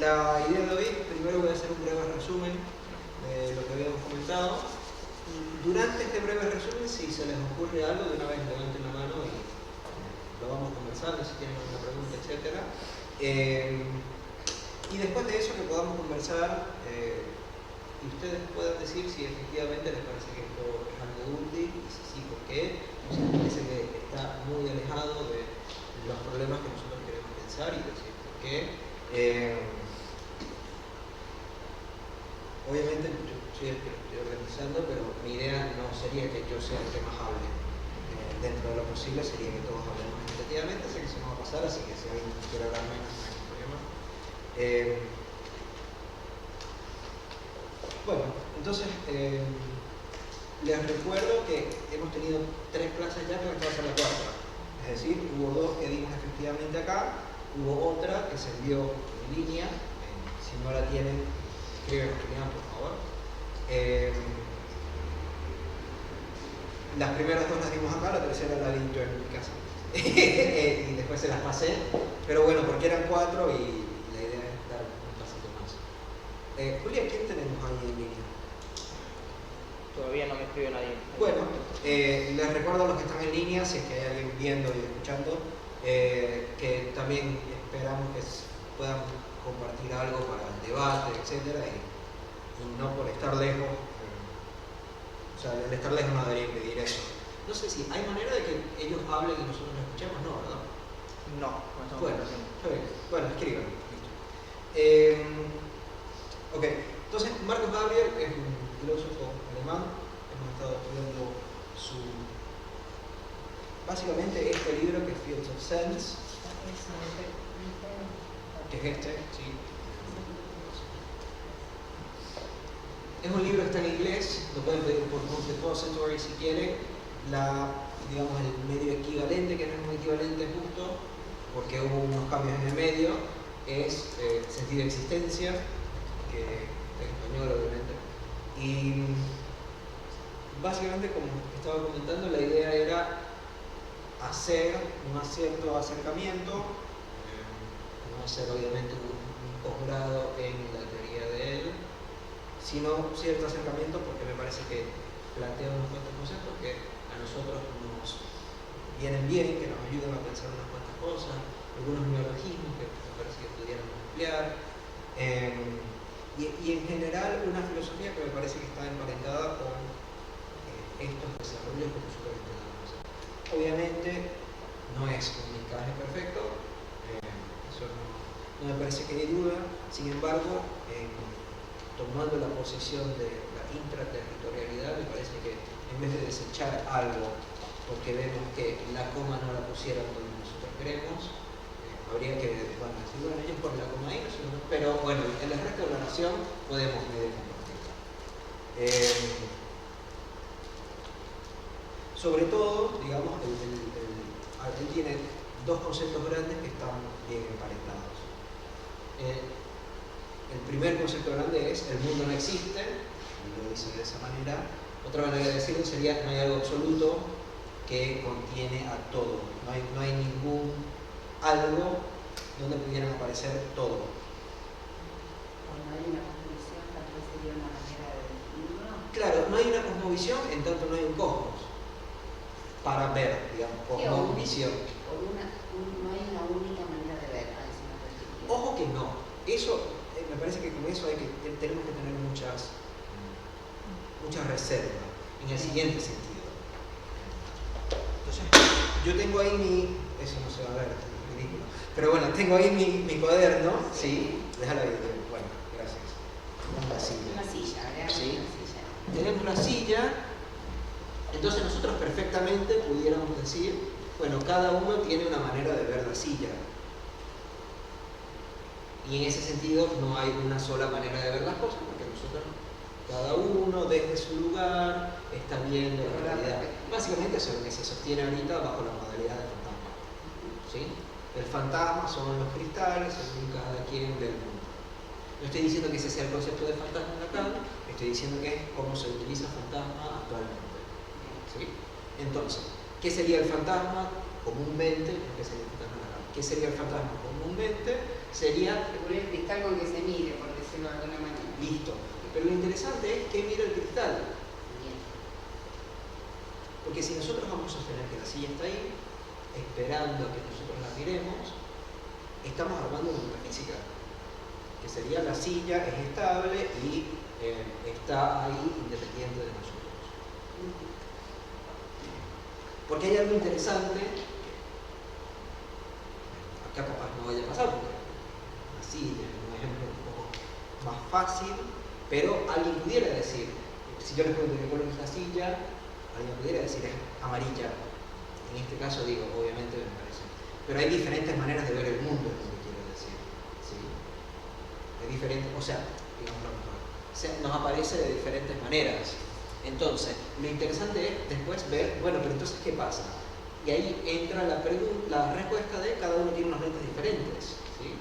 la idea de hoy, primero voy a hacer un breve resumen de lo que habíamos comentado. Durante este breve resumen, si se les ocurre algo, de una vez levanten la mano y lo vamos conversando, si tienen alguna pregunta, etc. Y después de eso que podamos conversar y ustedes puedan decir si efectivamente les parece que esto es algo útil y si sí, por qué, o si les parece que está muy alejado de los problemas que nosotros queremos pensar y decir por qué. Obviamente yo soy el que lo estoy organizando, pero mi idea no sería que yo sea el que más hable. Dentro de lo posible sería que todos hablemos efectivamente, sé que se nos va a pasar, así que si alguien quiere hablar menos, no hay problema. Bueno, entonces les recuerdo que hemos tenido 3 clases ya, pero esta va a ser la 4ª. Es decir, hubo 2 que dimos efectivamente acá, hubo otra que se envió en línea. Si no la tienen, escriben por favor. Las primeras 2 las dimos acá, la tercera la di yo en mi casa. Y después se las pasé, pero bueno, porque eran 4 y la idea es dar un pasito más. Julia, ¿quién tenemos ahí en línea? Todavía no me escribe nadie. Bueno, les recuerdo a los que están en línea, si es que hay alguien viendo y escuchando, que también esperamos que puedan compartir algo para el debate, etc. Y no por estar lejos, o sea, el estar lejos no debería impedir eso. No sé si hay manera de que ellos hablen y nosotros los escuchemos, ¿no? ¿Verdad? No, no estamos Bueno, haciendo. está bien. Bueno, escriban. Ok, entonces Marcus Gabriel es un filósofo alemán. Hemos estado estudiando básicamente este libro que es Fields of Sense, que es este, sí. Es un libro que está en inglés, lo pueden pedir por Repository si quieren. Digamos, el medio equivalente, que no es muy equivalente justo, porque hubo unos cambios en el medio, es Sentido de Existencia, que es español obviamente. Y básicamente, como estaba comentando, la idea era hacer un cierto acercamiento, no hacer obviamente un posgrado en la teoría de él, sino cierto acercamiento porque me parece que plantea unos cuantos conceptos que a nosotros nos vienen bien, que nos ayudan a pensar unas cuantas cosas, algunos neologismos que me parece que pudiéramos emplear, y en general una filosofía que me parece que está emparentada con estos desarrollos que nosotros intentamos hacer. Obviamente no es un encaje perfecto, eso no me parece que hay duda. Sin embargo, tomando la posición de la intraterritorialidad, me parece que en vez de desechar algo porque vemos que la coma no la pusieron donde nosotros queremos, habría que decir, bueno, ellos ponen la coma ahí, pero bueno, en el resto de la oración podemos medir compartirla. Sobre todo, digamos, él tiene 2 conceptos grandes que están bien emparentados. El primer concepto grande es el mundo no existe, y lo dice de esa manera. Otra manera de decirlo sería no hay algo absoluto que contiene a todo. No hay ningún algo donde pudieran aparecer todo. Cuando hay una cosmovisión, tal vez sería una manera de definirlo. Claro, no hay una cosmovisión en tanto no hay un cosmos para ver, digamos, cosmovisión. No hay una única manera de ver, a decir una perspectiva. Ojo que no. Eso, me parece que con eso tenemos que tener muchas reservas en el siguiente sentido. Entonces, yo tengo ahí eso no se va a ver, es ridículo, pero bueno, tengo ahí mi cuaderno, ¿sí? Déjalo ahí, bueno, gracias. Una silla, ¿verdad? ¿Sí? Una silla. Tenemos la silla, entonces nosotros perfectamente pudiéramos decir, bueno, cada uno tiene una manera de ver la silla. Y en ese sentido no hay una sola manera de ver las cosas, porque nosotros, cada uno desde su lugar, está viendo la realidad. Básicamente eso es lo que se sostiene ahorita bajo la modalidad de fantasma. ¿Sí? El fantasma son los cristales, según cada quien ve el mundo. No estoy diciendo que ese sea el concepto de fantasma de acá, estoy diciendo que es cómo se utiliza fantasma actualmente. ¿Sí? Entonces, ¿qué sería el fantasma comúnmente? ¿Qué sería el fantasma comúnmente? sería Según el cristal con que se mire, por decirlo de alguna manera. listo. Pero lo interesante es que mira el cristal. Bien. Porque si nosotros vamos a sostener que la silla está ahí, esperando a que nosotros la miremos, estamos armando una metafísica, que sería la silla es estable y está ahí independiente de nosotros. Porque hay algo interesante, acá capaz no vaya a pasar, porque la silla es un ejemplo un poco más fácil, pero alguien pudiera decir, si yo les pregunto qué color es la silla, alguien pudiera decir es amarilla. En este caso digo, obviamente me parece. Pero hay diferentes maneras de ver el mundo, es lo que quiero decir. ¿Sí? Hay diferentes, o sea, digámoslo mejor, nos aparece de diferentes maneras. Entonces, lo interesante es después ver, bueno, pero entonces, ¿qué pasa? Y ahí entra la respuesta de cada uno tiene unos lentes diferentes. ¿Sí?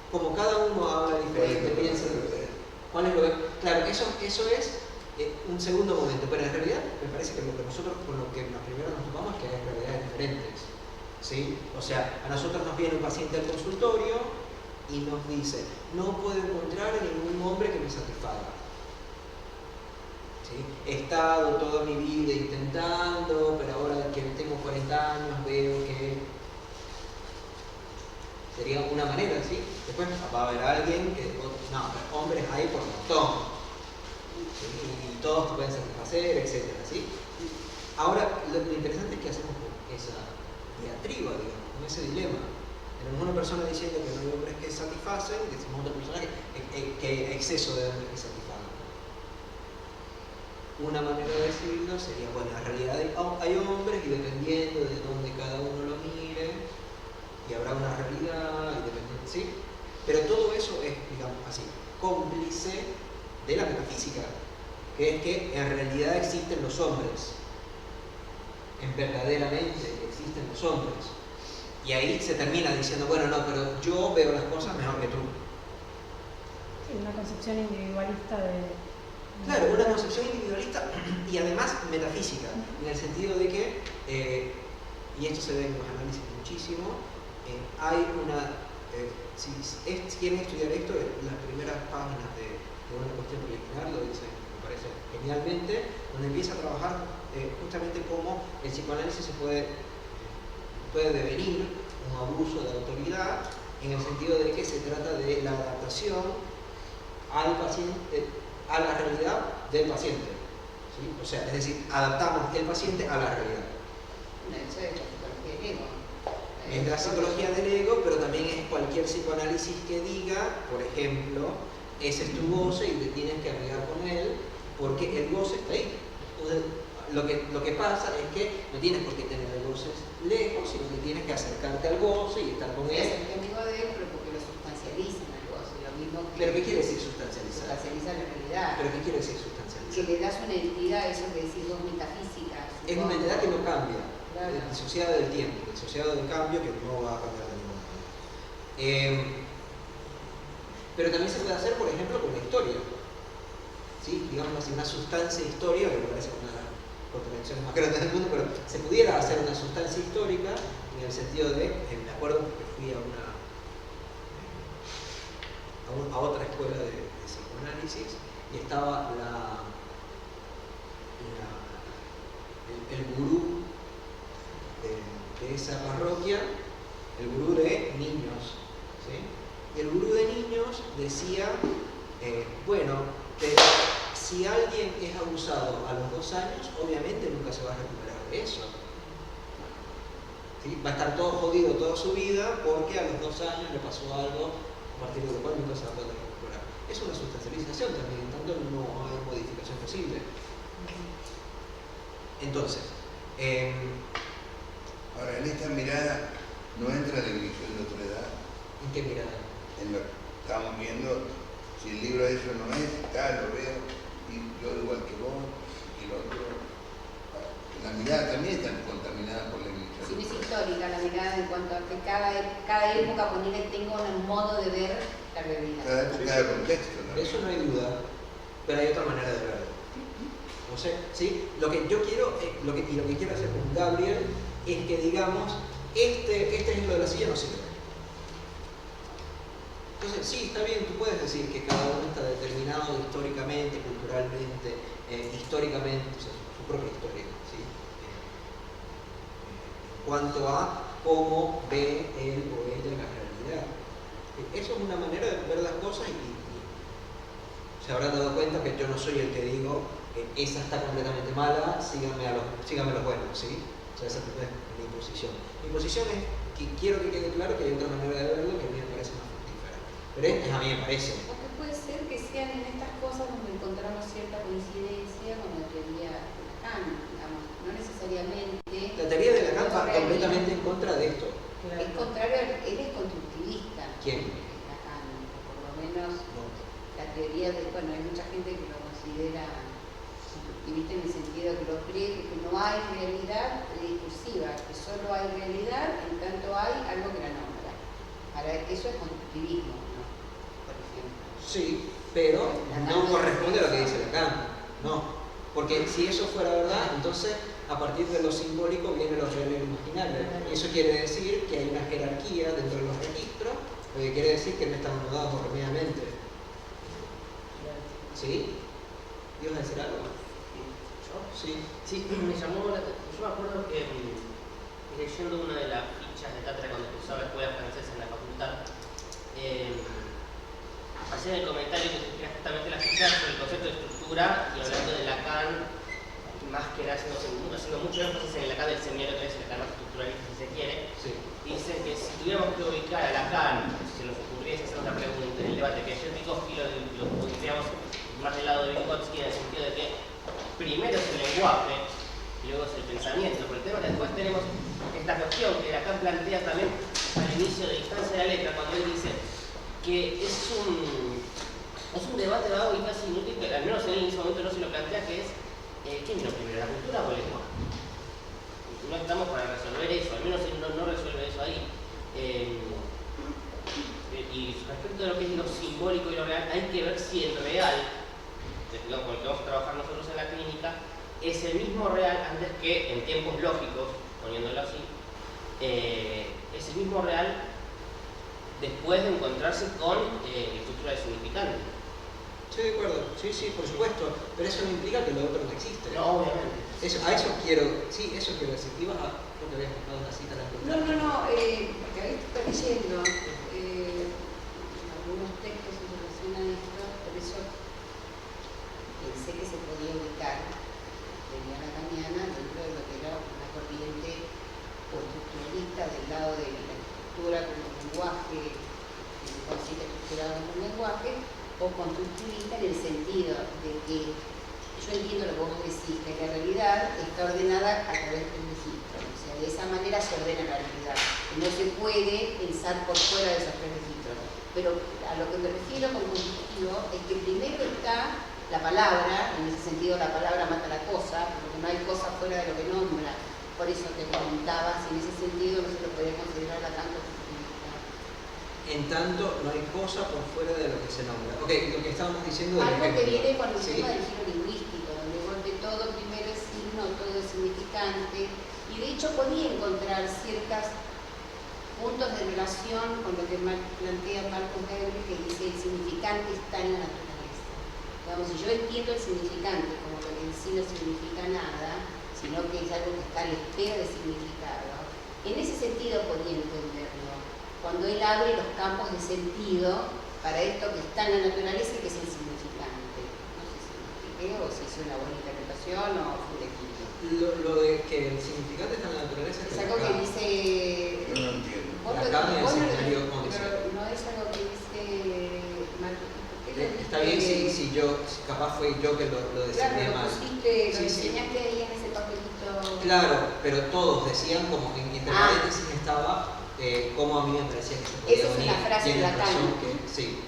Como cada uno habla diferente, piensa diferente. ¿Cuál es lo que? Claro, eso es un segundo momento, pero en realidad me parece que lo que nosotros, con lo que primero nos tomamos es que hay realidades diferentes. ¿Sí? O sea, a nosotros nos viene un paciente al consultorio y nos dice, no puedo encontrar ningún hombre que me satisfaga. ¿Sí? He estado toda mi vida intentando, pero ahora que tengo 40 años veo que sería una manera, ¿sí? Después va a haber alguien que, no, hombres hay por montón, ¿sí? Y todos te pueden satisfacer, etcétera, ¿sí? Ahora, lo interesante es que hacemos con esa diatriba, digamos, con ese dilema. Tenemos una persona diciendo que no hay hombres que satisfacen, y decimos otra persona que hay exceso de hombres que satisfagan. Una manera de decirlo sería, bueno, en realidad hay hombres y dependiendo de dónde cada uno lo mire, y habrá una realidad, y dependiendo, ¿sí? Pero todo eso es, digamos así, cómplice de la metafísica, que es que en realidad existen los hombres, verdaderamente existen los hombres. Y ahí se termina diciendo, bueno, no, pero yo veo las cosas mejor que tú. Sí, una concepción individualista de... Claro, una concepción individualista y además metafísica, en el sentido de que, y esto se ve en los análisis muchísimo, hay una, si quieren estudiar esto, en las primeras páginas de una cuestión preliminar lo dice, me parece genialmente, donde empieza a trabajar justamente cómo el psicoanálisis se puede devenir un abuso de autoridad, en el sentido de que se trata de la adaptación al paciente, a la realidad del paciente. ¿Sí? O sea, es decir, adaptamos el paciente a la realidad. Eso es la psicología del ego. Es la psicología del ego, pero también es cualquier psicoanálisis que diga, por ejemplo, ese es tu goce y te tienes que amigar con él, porque el goce está ahí. Entonces, lo que pasa es que no tienes por qué tener el goce lejos, sino que tienes que acercarte al goce y estar con él. Es el amigo de él, pero porque lo sustancializan al goce. Lo mismo que ¿Pero qué quiere decir sustancializar? sustancializa la realidad. ¿Pero qué quiere decir Que sustancializar? le das una entidad, eso que decís vos, metafísica. Es una entidad que no cambia, Claro. disociada del tiempo, disociada del cambio que no va a cambiar de ninguna manera. Pero también se puede hacer, por ejemplo, con la historia. ¿Sí? Digamos así, una sustancia histórica, que me parece una de las contradicciones más grandes del mundo, pero se pudiera hacer una sustancia histórica en el sentido de, me acuerdo que fui a otra escuela de psicoanálisis y estaba el gurú de esa parroquia, el gurú de niños, ¿sí? Y el gurú de niños decía, bueno, si alguien es abusado a los 2 años, obviamente nunca se va a recuperar de eso. ¿Sí? Va a estar todo jodido toda su vida porque a los 2 años le pasó algo a partir de lo cual nunca se va a poder recuperar. Es una sustancialización también, en tanto no hay modificación posible. Entonces, ahora, en esta mirada no entra la división de otra edad. ¿en qué mirada? En lo que estamos viendo, si el libro eso no es, lo veo, y yo igual que vos, y lo otro. La mirada también está contaminada por la división. Sí, es histórica la mirada en cuanto a que cada época ponele, tenga un modo de ver la realidad. Cada época, cada contexto, ¿no? De eso no hay duda, pero hay otra manera de verlo. No sé, ¿sí? Lo que yo quiero, lo que quiero hacer con Gabriel es que digamos, este ejemplo de la silla no sirve. Entonces, sí, está bien, tú puedes decir que cada uno está determinado históricamente, culturalmente, históricamente, o sea, su propia historia, ¿sí? En cuanto a cómo ve él o ella la realidad. Eso es una manera de ver las cosas y se habrán dado cuenta que yo no soy el que digo esa está completamente mala, síganme los buenos, ¿sí? O sea, esa no es mi posición. Mi posición es que quiero que quede claro que hay otra manera de verlo que a mí me parece más fructífera. Pero a mí me parece. Porque puede ser que sean en estas cosas donde encontramos cierta coincidencia con la teoría de Lacan, digamos, no necesariamente. La teoría de Lacan va completamente en contra de esto. Es contrario, él es constructivista. ¿Quién? Lacan, por lo menos No. la teoría de, bueno, hay mucha gente que lo considera constructivista en el sentido que lo cree que no hay realidad discursiva, que solo hay realidad en tanto hay algo que la nombra. Ahora, eso es constructivismo, ¿no? Por ejemplo. Sí, pero no corresponde a lo que dice Lacan. No. Porque si eso fuera verdad, entonces a partir de lo simbólico viene lo real y lo imaginario. Y eso quiere decir que hay una jerarquía dentro de los registros, lo que quiere decir que no están anotados horrenamente. ¿Sí? ¿Ibas a decir algo? Sí. Sí, me llamó la atención. Yo me acuerdo que leyendo una de las fichas de cátedra cuando cursaba escuela francesa en la facultad, hacían el comentario que era justamente la ficha sobre el concepto de estructura y hablando de Lacan, más que era haciendo mucho énfasis en el Lacan del seminario 3, el Lacan más estructuralista si se quiere. Sí. Dicen que si tuviéramos que ubicar a Lacan, si se nos ocurriese hacer una pregunta en el debate que ayer Vygotsky lo pondríamos más del lado de Vygotsky en el sentido de que primero es el lenguaje y luego es el pensamiento. Por el tema que después tenemos esta cuestión que Lacan plantea también al inicio de Distancia de la Letra, cuando él dice que es un debate vago y casi inútil, que al menos en ese momento no se lo plantea, que es ¿qué vino primero, la cultura o el lenguaje? No estamos para resolver eso, al menos él no resuelve eso ahí. Y respecto a lo que es lo simbólico y lo real, hay que ver si el real, digamos, con el que vamos a trabajar nosotros en la clínica, es el mismo real antes que en tiempos lógicos, poniéndolo así, es el mismo real después de encontrarse con la estructura de significante. Estoy de acuerdo, sí, por supuesto, pero eso no implica que lo otro no existe. No, obviamente. A eso quiero decir. Ibas a, creo que habías dejado una cita a la No, porque ahí estoy leyendo algunos textos en relación a esto, por eso pensé que se podía ubicar la lacaniana dentro de lo que era una corriente constructuralista del lado de la estructura como lenguaje, el concepto estructurado como lenguaje, o constructivista en el sentido de que yo entiendo lo que vos decís, que la realidad está ordenada a través de un registro, o sea, de esa manera se ordena la realidad, que no se puede pensar por fuera de esos tres registros. Pero a lo que me refiero con constructivo es que primero está la palabra, en ese sentido la palabra mata la cosa, porque no hay cosa fuera de lo que nombra. Por eso te preguntaba si en ese sentido no se lo podía considerar la tanto constructivista. En tanto, no hay cosa por fuera de lo que se nombra. Ok, lo que estábamos diciendo Algo que viene con el ¿sí? tema del giro lingüístico, donde vuelve todo primero es signo, todo es significante, y de hecho podía encontrar ciertos puntos de relación con lo que plantea Marcus Weber, que dice el significante está en la naturaleza. Digamos, si yo entiendo el significante como lo que en sí no significa nada, sino que es algo que está a la espera de significado, en ese sentido podía entenderlo. Cuando él abre los campos de sentido para esto que está en la naturaleza y que es el significante. No sé si me expliqué o si hice una buena interpretación o fue un equilibrio. Lo de que el significante está en la naturaleza Es algo que dice... Yo no entiendo. Lacan en el seminario, ¿cómo dice? Pero no es algo que dice Marcos. Está bien si yo, capaz fue yo que lo designé claro, mal. Pusiste, lo Sí, enseñaste ahí en ese papelito. Claro, pero todos decían como que entre paréntesis estaba como a mí me parecía que se podía Esa es unir. una frase de Tienes Lacan. razón que, sí,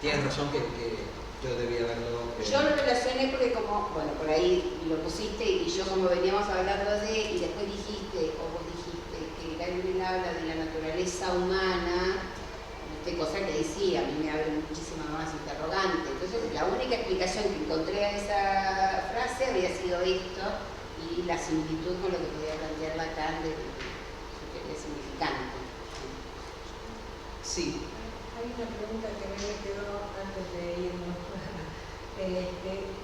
tienes razón que yo debía haberlo... Yo lo relacioné porque como, bueno, por ahí lo pusiste y yo como veníamos hablando de, y después dijiste, o vos dijiste, que Gabriel habla de la naturaleza humana, cosa que decía, a mí me abre muchísima más interrogante. Entonces la única explicación que encontré a esa frase había sido esto y la similitud con lo que podía plantear Lacan de significante. Sí. Hay una pregunta que me quedó antes de irnos.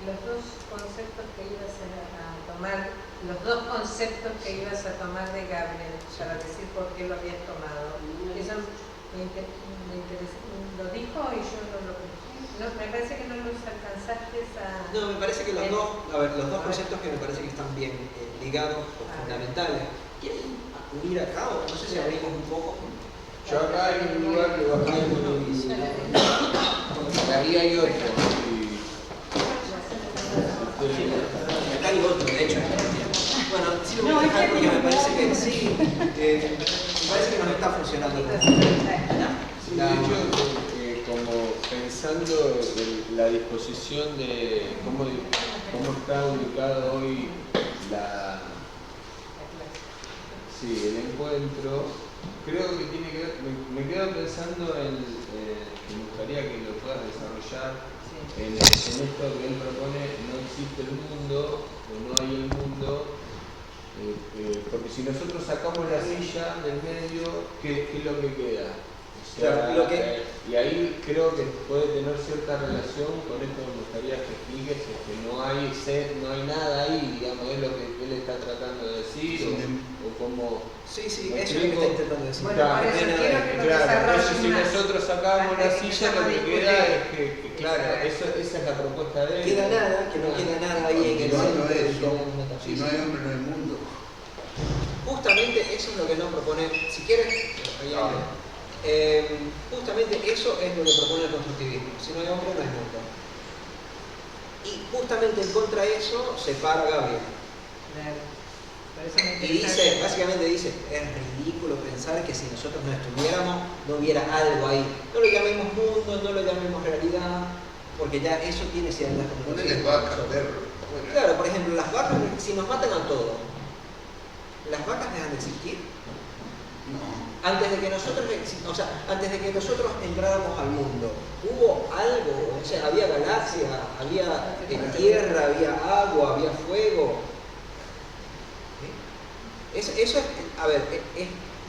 Los dos conceptos que ibas a tomar, los dos conceptos que ibas a tomar de Gabriel, para decir por qué lo habías tomado. Eso me interesa. Lo dijo y yo no, me parece que no los alcanzaste a... No, me parece que los dos conceptos que me parece que están bien ligados o fundamentales. ¿Quieren acudir acá o no sé si abrimos un poco? Yo acá hay un lugar que bajé ahí hay otro. Acá hay otro, de hecho. Bueno, sí lo voy a dejar porque me parece que sí. Me parece que nos está funcionando. Sí, de hecho, como pensando en la disposición de cómo está ubicado hoy el encuentro, creo que tiene que ver, me quedo pensando en que me gustaría que lo puedas desarrollar en esto que él propone: no existe el mundo, o no hay el mundo, porque si nosotros sacamos la silla del medio, ¿qué es lo que queda? O sea, y ahí creo que puede tener cierta relación con esto que me gustaría que expliques, es que no hay nada ahí, digamos, es lo que él está tratando de decir, o cómo... Sí, eso es lo que está intentando decir. Bueno, por eso quiero que lo entonces si más. nosotros sacamos la silla, lo que queda es que claro, esa es la propuesta de él. Queda nada, que no queda nada ahí en el centro del metafísico. Si no hay hombre, no hay mundo. Justamente eso es lo que nos propone, si quieres, justamente eso es lo que propone el constructivismo. Si no hay hombre, no hay mundo. Y justamente en contra de eso se para Gabriel. Y básicamente dice, es ridículo pensar que si nosotros no estuviéramos, no hubiera algo ahí. No lo llamemos mundo, no lo llamemos realidad, porque ya eso tiene ciertas Ponele vacas, perros. Claro, por ejemplo, las vacas, si nos matan a todos, ¿las vacas dejan de existir? No. Antes de que nosotros entráramos al mundo, ¿hubo algo? O sea, había galaxias, había tierra, había agua, había fuego. Eso es, a ver,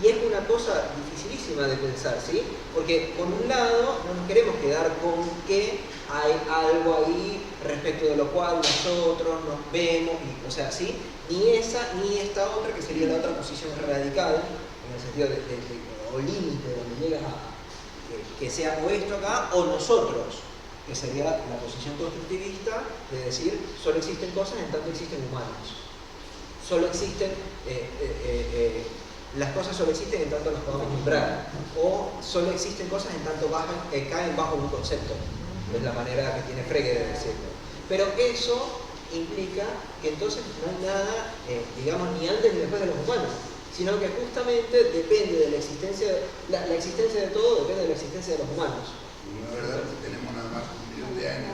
y es una cosa dificilísima de pensar, ¿sí? Porque por un lado no nos queremos quedar con que hay algo ahí respecto de lo cual nosotros nos vemos, o sea, ¿sí? Ni esa ni esta otra, que sería la otra posición radical, en el sentido o límite, donde llegas a que sea o esto acá o nosotros, que sería la posición constructivista de decir solo existen cosas en tanto existen humanos. Solo existen, las cosas solo existen en tanto las podamos nombrar, o solo existen cosas en tanto caen bajo un concepto, es la manera que tiene Frege de decirlo. Pero eso implica que entonces no hay nada, digamos, ni antes ni después de los humanos, sino que justamente depende de la existencia, la existencia de todo depende de la existencia de los humanos. Y no es verdad que tenemos nada más 1 millón de años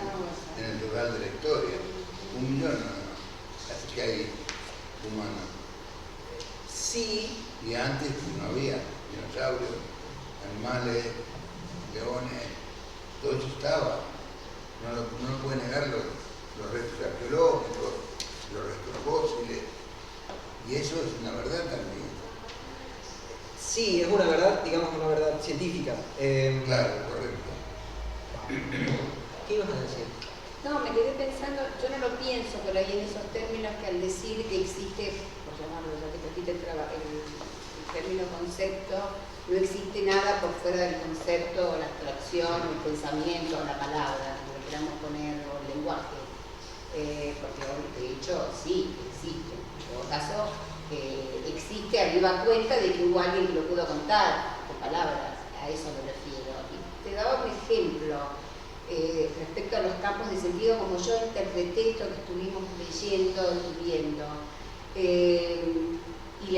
en el total de la historia, 1 millón nada más, así que hay humanos. Sí. Y antes no había dinosaurios, animales, leones, todo eso estaba. No lo pueden negar los restos arqueológicos, los restos fósiles, y eso es una verdad también. Sí, es una verdad, digamos, una verdad científica. Claro, correcto. ¿Qué ibas a decir? No, me quedé pensando, yo no lo pienso por ahí en esos términos que al decir que existe, por llamarlo, ya que repite el término concepto, no existe nada por fuera del concepto, o la abstracción, o el pensamiento, o la palabra, como le queramos poner, o el lenguaje. Porque de hecho sí, existe. En todo caso, existe arriba cuenta de que hubo alguien que lo pudo contar, con palabras, a eso me refiero. Y te daba un ejemplo. Respecto a los campos de sentido, como yo interpreté esto que estuvimos leyendo y viendo, y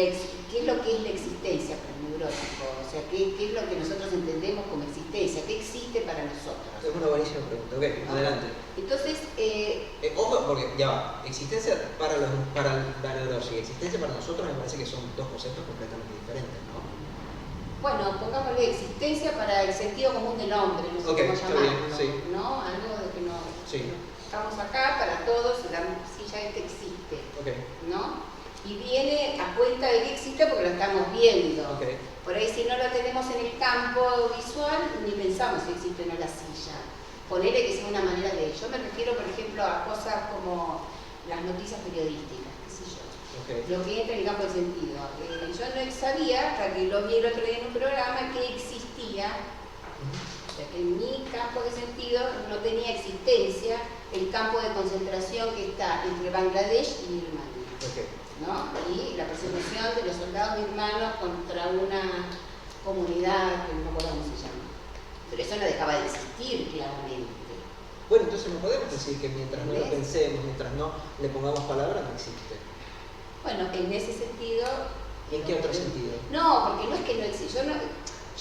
qué es lo que es la existencia para el neurótico, o sea, qué es lo que nosotros entendemos como existencia, qué existe para nosotros. Es una buenísima pregunta, ok, adelante. Entonces, ojo, porque ya va, existencia para la neurosis y existencia para nosotros me parece que son dos conceptos completamente diferentes, ¿no? Bueno, pongámosle existencia para el sentido común del hombre, no sé cómo llamarlo, sí. ¿no? Algo de que no, sí. Estamos acá para todos, la silla esta existe, ¿no? Y viene a cuenta de que existe porque lo estamos viendo. Por ahí si no lo tenemos en el campo visual, ni pensamos pensamos si existe o no la silla. Ponerle que sea una manera de... Yo me refiero, por ejemplo, a cosas como las noticias periodísticas, qué sé yo. Okay. Lo que entra en el campo de sentido. Yo no sabía, hasta que lo vi el otro día en un programa, que existía, o sea, que en mi campo de sentido no tenía existencia el campo de concentración que está entre Bangladesh y Birmania. Okay. ¿No? Y la persecución de los soldados birmanos contra una comunidad que no me acuerdo cómo se llama. Pero eso no dejaba de existir, claramente. Bueno, entonces no podemos decir que mientras no lo ¿Ves? pensemos, mientras no le pongamos palabras, no existe. Bueno, en ese sentido... ¿En qué otro sentido? No, porque no es que no existe.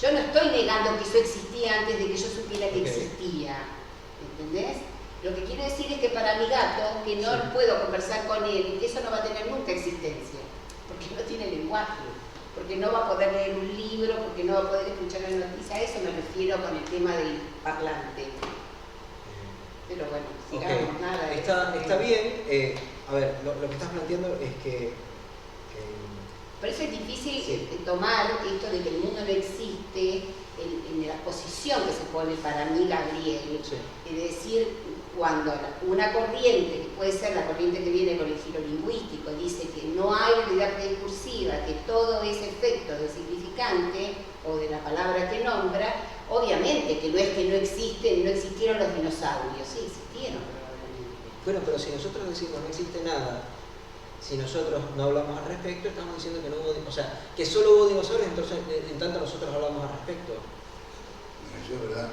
Yo no estoy negando que eso existía antes de que yo supiera que existía. ¿Entendés? Lo que quiero decir es que para mi gato, que no puedo conversar con él, que eso no va a tener nunca existencia. Porque no tiene lenguaje. Porque no va a poder leer un libro, porque no va a poder escuchar una noticia. A eso me refiero con el tema del parlante. Pero bueno, sigamos, nada. Está bien. A ver, lo que estás planteando es que... Por eso es difícil tomar esto de que el mundo no existe en la posición que se pone para mí Gabriel. Es decir, cuando una corriente, que puede ser la corriente que viene con el giro lingüístico, dice que no hay realidad discursiva, que todo es efecto del significante o de la palabra que nombra, obviamente que no es que no existen, no existieron los dinosaurios, sí existieron probablemente. Bueno, pero si nosotros decimos no existe nada, si nosotros no hablamos al respecto, estamos diciendo que no hubo, o sea, que solo hubo dinosaurios, entonces en tanto nosotros hablamos al respecto. Eso es verdad.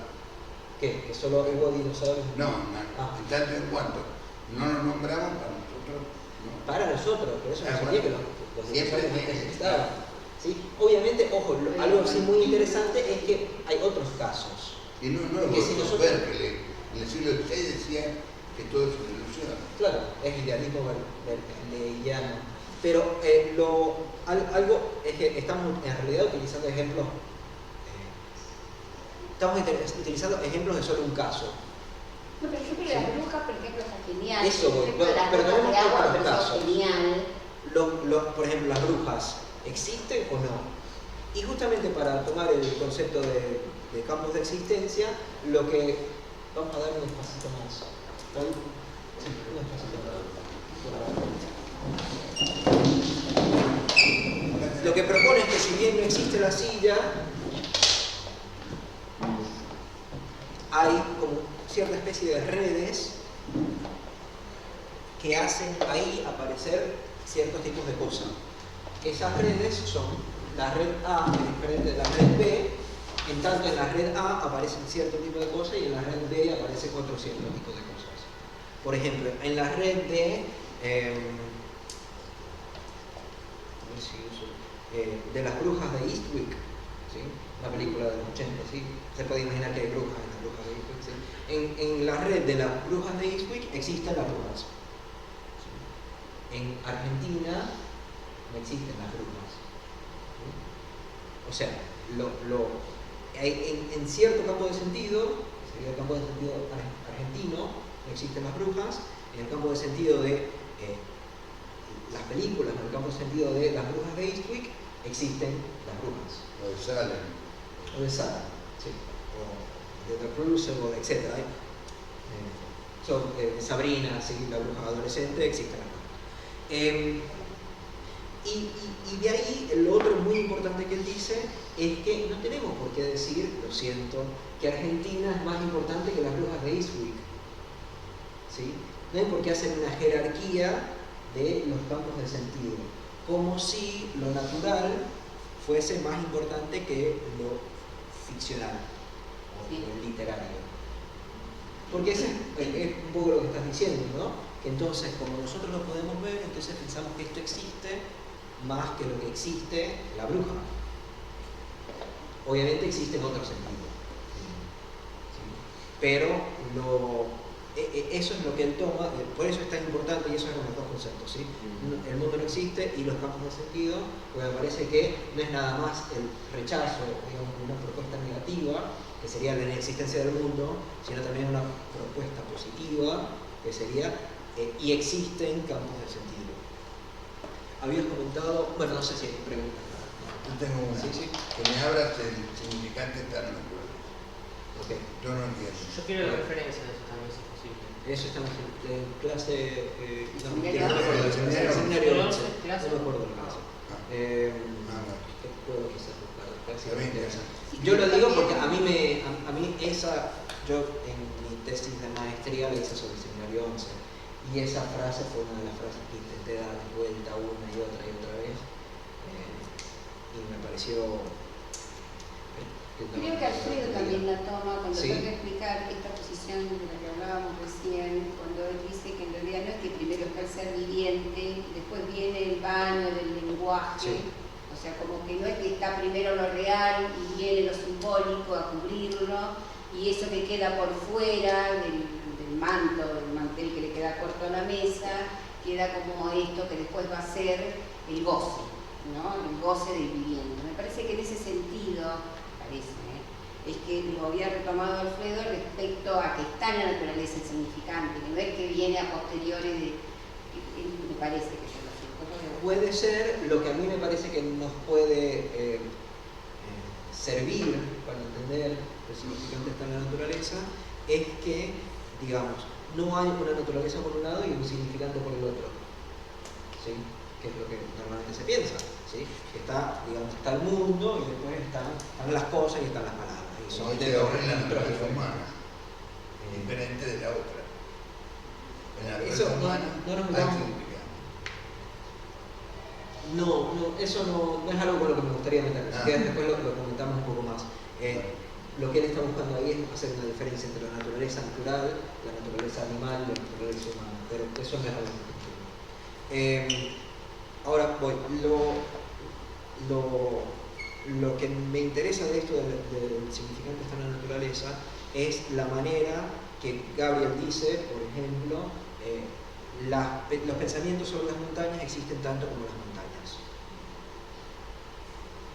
¿Qué? ¿Que solo hubo dinosaurios? No, en tanto en cuanto no nos nombramos para nosotros, ¿no? Para nosotros, pero eso no significa que los siempre dinosaurios estaban. ¿Sí? Obviamente, ojo, algo así muy interesante es que hay otros casos. Y no que si nosotros... Berkeley, en el siglo XVI decía que todo es una ilusión. Claro, es idealismo berkeleyano. Pero algo es que estamos en realidad utilizando ejemplos. Estamos utilizando ejemplos de solo un caso. No, por ejemplo, las brujas, por ejemplo, está genial. Eso voy, por ejemplo, las pero gotas tenemos de agua, otros pero eso casos. es genial. Por ejemplo, las brujas, ¿existen o no? Y justamente para tomar el concepto de campos de existencia, lo que... Vamos a dar un espacito más. Sí, un espacito más. Lo que propone es que si bien no existe la silla, hay como cierta especie de redes que hacen ahí aparecer ciertos tipos de cosas. Esas redes son la red A es diferente de la red B, en tanto en la red A aparecen cierto tipo de cosas y en la red B aparece otro cierto tipo de cosas. Por ejemplo, en la red de las brujas de Eastwick, ¿sí? Una película de los 80, ¿sí? Se puede imaginar que hay brujas en las brujas de Eastwick, ¿sí? En la red de las brujas de Eastwick existen las brujas. ¿Sí? En Argentina no existen las brujas. ¿Sí? O sea, en cierto campo de sentido, sería el campo de sentido argentino, no existen las brujas. En el campo de sentido de las películas, en el campo de sentido de las brujas de Eastwick, existen las brujas. O de Salem. O de Salem, sí. O de The Crucible, etc. Sabrina, sí, la bruja adolescente, existen las brujas. Y de ahí, lo otro muy importante que él dice es que no tenemos por qué decir, lo siento, que Argentina es más importante que las brujas de Eastwick. ¿Sí? No hay por qué hacer una jerarquía de los campos de sentido, como si lo natural fuese más importante que lo ficcional o lo literario. Porque ese es un poco lo que estás diciendo, ¿no? Que entonces, como nosotros lo podemos ver, entonces pensamos que esto existe más que lo que existe la bruja. Obviamente existe en otro sentido. ¿Sí? Pero eso es lo que él toma, por eso es tan importante, y eso es los dos conceptos, ¿sí? El mundo no existe y los campos de sentido, pues me parece que no es nada más el rechazo, digamos, de una propuesta negativa, que sería la inexistencia del mundo, sino también una propuesta positiva, que sería, y existen campos de sentido. Habías comentado, bueno, no sé si hay preguntas. Yo tengo una. Sí, sí. Que me abras el significante tan natural. Ok. qué. Yo no entiendo. Yo quiero la referencia de eso también, si es posible. Eso está en clase. No, Seminario no me acuerdo. once. El seminario 11. Clase. No me acuerdo la clase. Nada. Puedo quizás buscar. Está bien interesante. Yo lo digo porque a mí esa, yo en mi tesis de maestría la hice sobre el seminario 11 y esa frase fue una de las frases que intenté dar vuelta una y otra vez y me pareció Creo que Alfredo también la toma cuando Sí. trata de explicar esta posición de la que hablábamos recién, cuando él dice que en realidad no es que primero está el ser viviente, después viene el baño del lenguaje, Sí. o sea, como que no es que está primero lo real y viene lo simbólico a cubrirlo, y eso que queda por fuera del manto, del mantel que le queda corto a la mesa, queda como esto que después va a ser el goce, ¿no? El goce del viviente. Me parece que en ese sentido, es que lo había retomado Alfredo respecto a que está en la naturaleza el significante, que no es que viene a posteriori me parece que yo lo sé. puede ser. Lo que a mí me parece que nos puede servir para entender el significante está en la naturaleza es que, digamos, no hay una naturaleza por un lado y un significante por el otro, ¿sí? Que es lo que normalmente se piensa, ¿sí? Está, digamos, está el mundo y después están las cosas y están las palabras. Y son Hoy de se dos ahorra en la registros naturaleza diferentes. humana, diferente de la otra. En la Eso naturaleza no- humana no nos hay metamos. significado. No, eso no es algo con lo que me gustaría meter. Si quieres, después lo comentamos un poco más. Lo que él está buscando ahí es hacer una diferencia entre la naturaleza natural, la naturaleza animal y la naturaleza humana. Pero eso no es algo que ahora voy. Lo que me interesa de esto del significante está en la naturaleza es la manera que Gabriel dice, por ejemplo, los pensamientos sobre las montañas existen tanto como las montañas.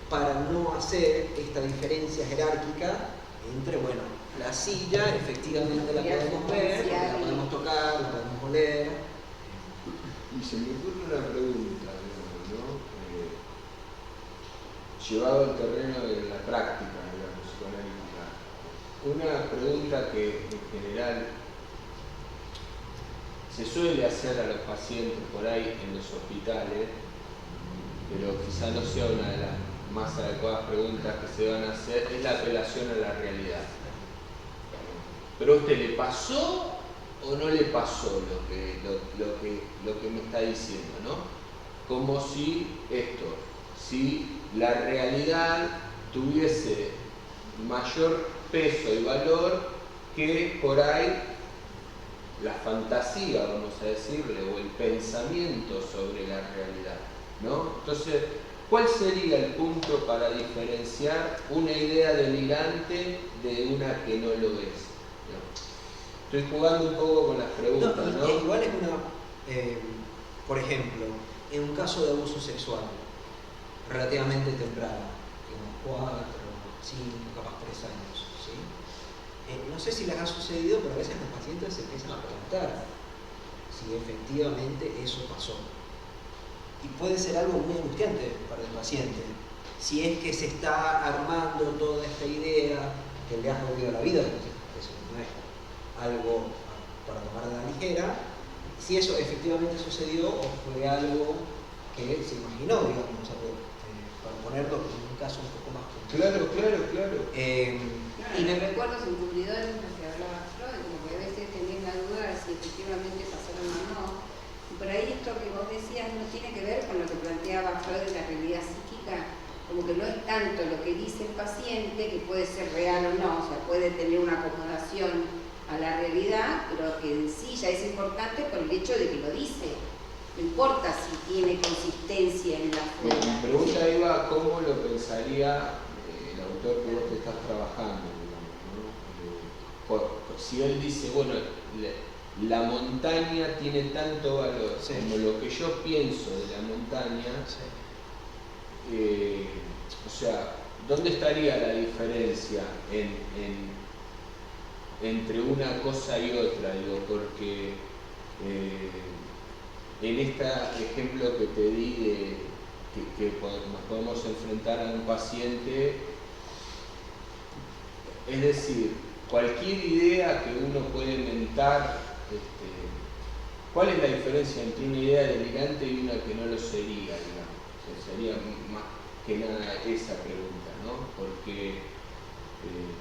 Para no hacer esta diferencia jerárquica entre, bueno, la silla efectivamente la podemos ver, porque la podemos tocar, la podemos oler. Y se me ocurre una pregunta, digamos, ¿no? Llevado al terreno de la práctica de la psicoanalítica. Una pregunta que en general se suele hacer a los pacientes por ahí en los hospitales, pero quizá no sea una de las más adecuadas preguntas que se van a hacer, es la apelación a la realidad. ¿Pero a usted le pasó o no le pasó lo que me está diciendo, ¿no? Como si si la realidad tuviese mayor peso y valor que por ahí la fantasía, vamos a decirle, o el pensamiento sobre la realidad, ¿no? Entonces, ¿cuál sería el punto para diferenciar una idea delirante de una que no lo es? ¿No? Estoy jugando un poco con las preguntas, ¿no? Igual es una, por ejemplo, en un caso de abuso sexual relativamente temprano, digamos 4, 5, capaz 3 años, ¿sí? No sé si les ha sucedido, pero a veces los pacientes se empiezan a preguntar si efectivamente eso pasó. Y puede ser algo muy angustiante para el paciente, si es que se está armando toda esta idea que le ha jodido la vida, eso no es algo para tomar de la ligera, si eso efectivamente sucedió o fue algo que se imaginó, digamos, para ponerlo en un caso un poco más complejo. Claro. Y los recuerdos encubridores de los que hablaba Freud, como que a veces tenés la duda de si efectivamente pasaron o no. Y por ahí esto que vos decías no tiene que ver con lo que planteaba Freud de la realidad psíquica, como que no es tanto lo que dice el paciente, que puede ser real o no, o sea, puede tener una acomodación a la realidad, pero que en sí ya es importante por el hecho de que lo dice. No importa si tiene consistencia en la Mi forma. pregunta iba, ¿cómo lo pensaría el autor que vos te estás trabajando? Digamos, ¿no? Si él dice, bueno, la montaña tiene tanto valor como lo que yo pienso de la montaña, o sea, ¿dónde estaría la diferencia entre una cosa y otra? Digo, porque en este ejemplo que te di que nos podemos enfrentar a un paciente, es decir, cualquier idea que uno puede inventar, ¿cuál es la diferencia entre una idea delirante y una que no lo sería, digamos? O sea, sería más que nada esa pregunta, ¿no? Porque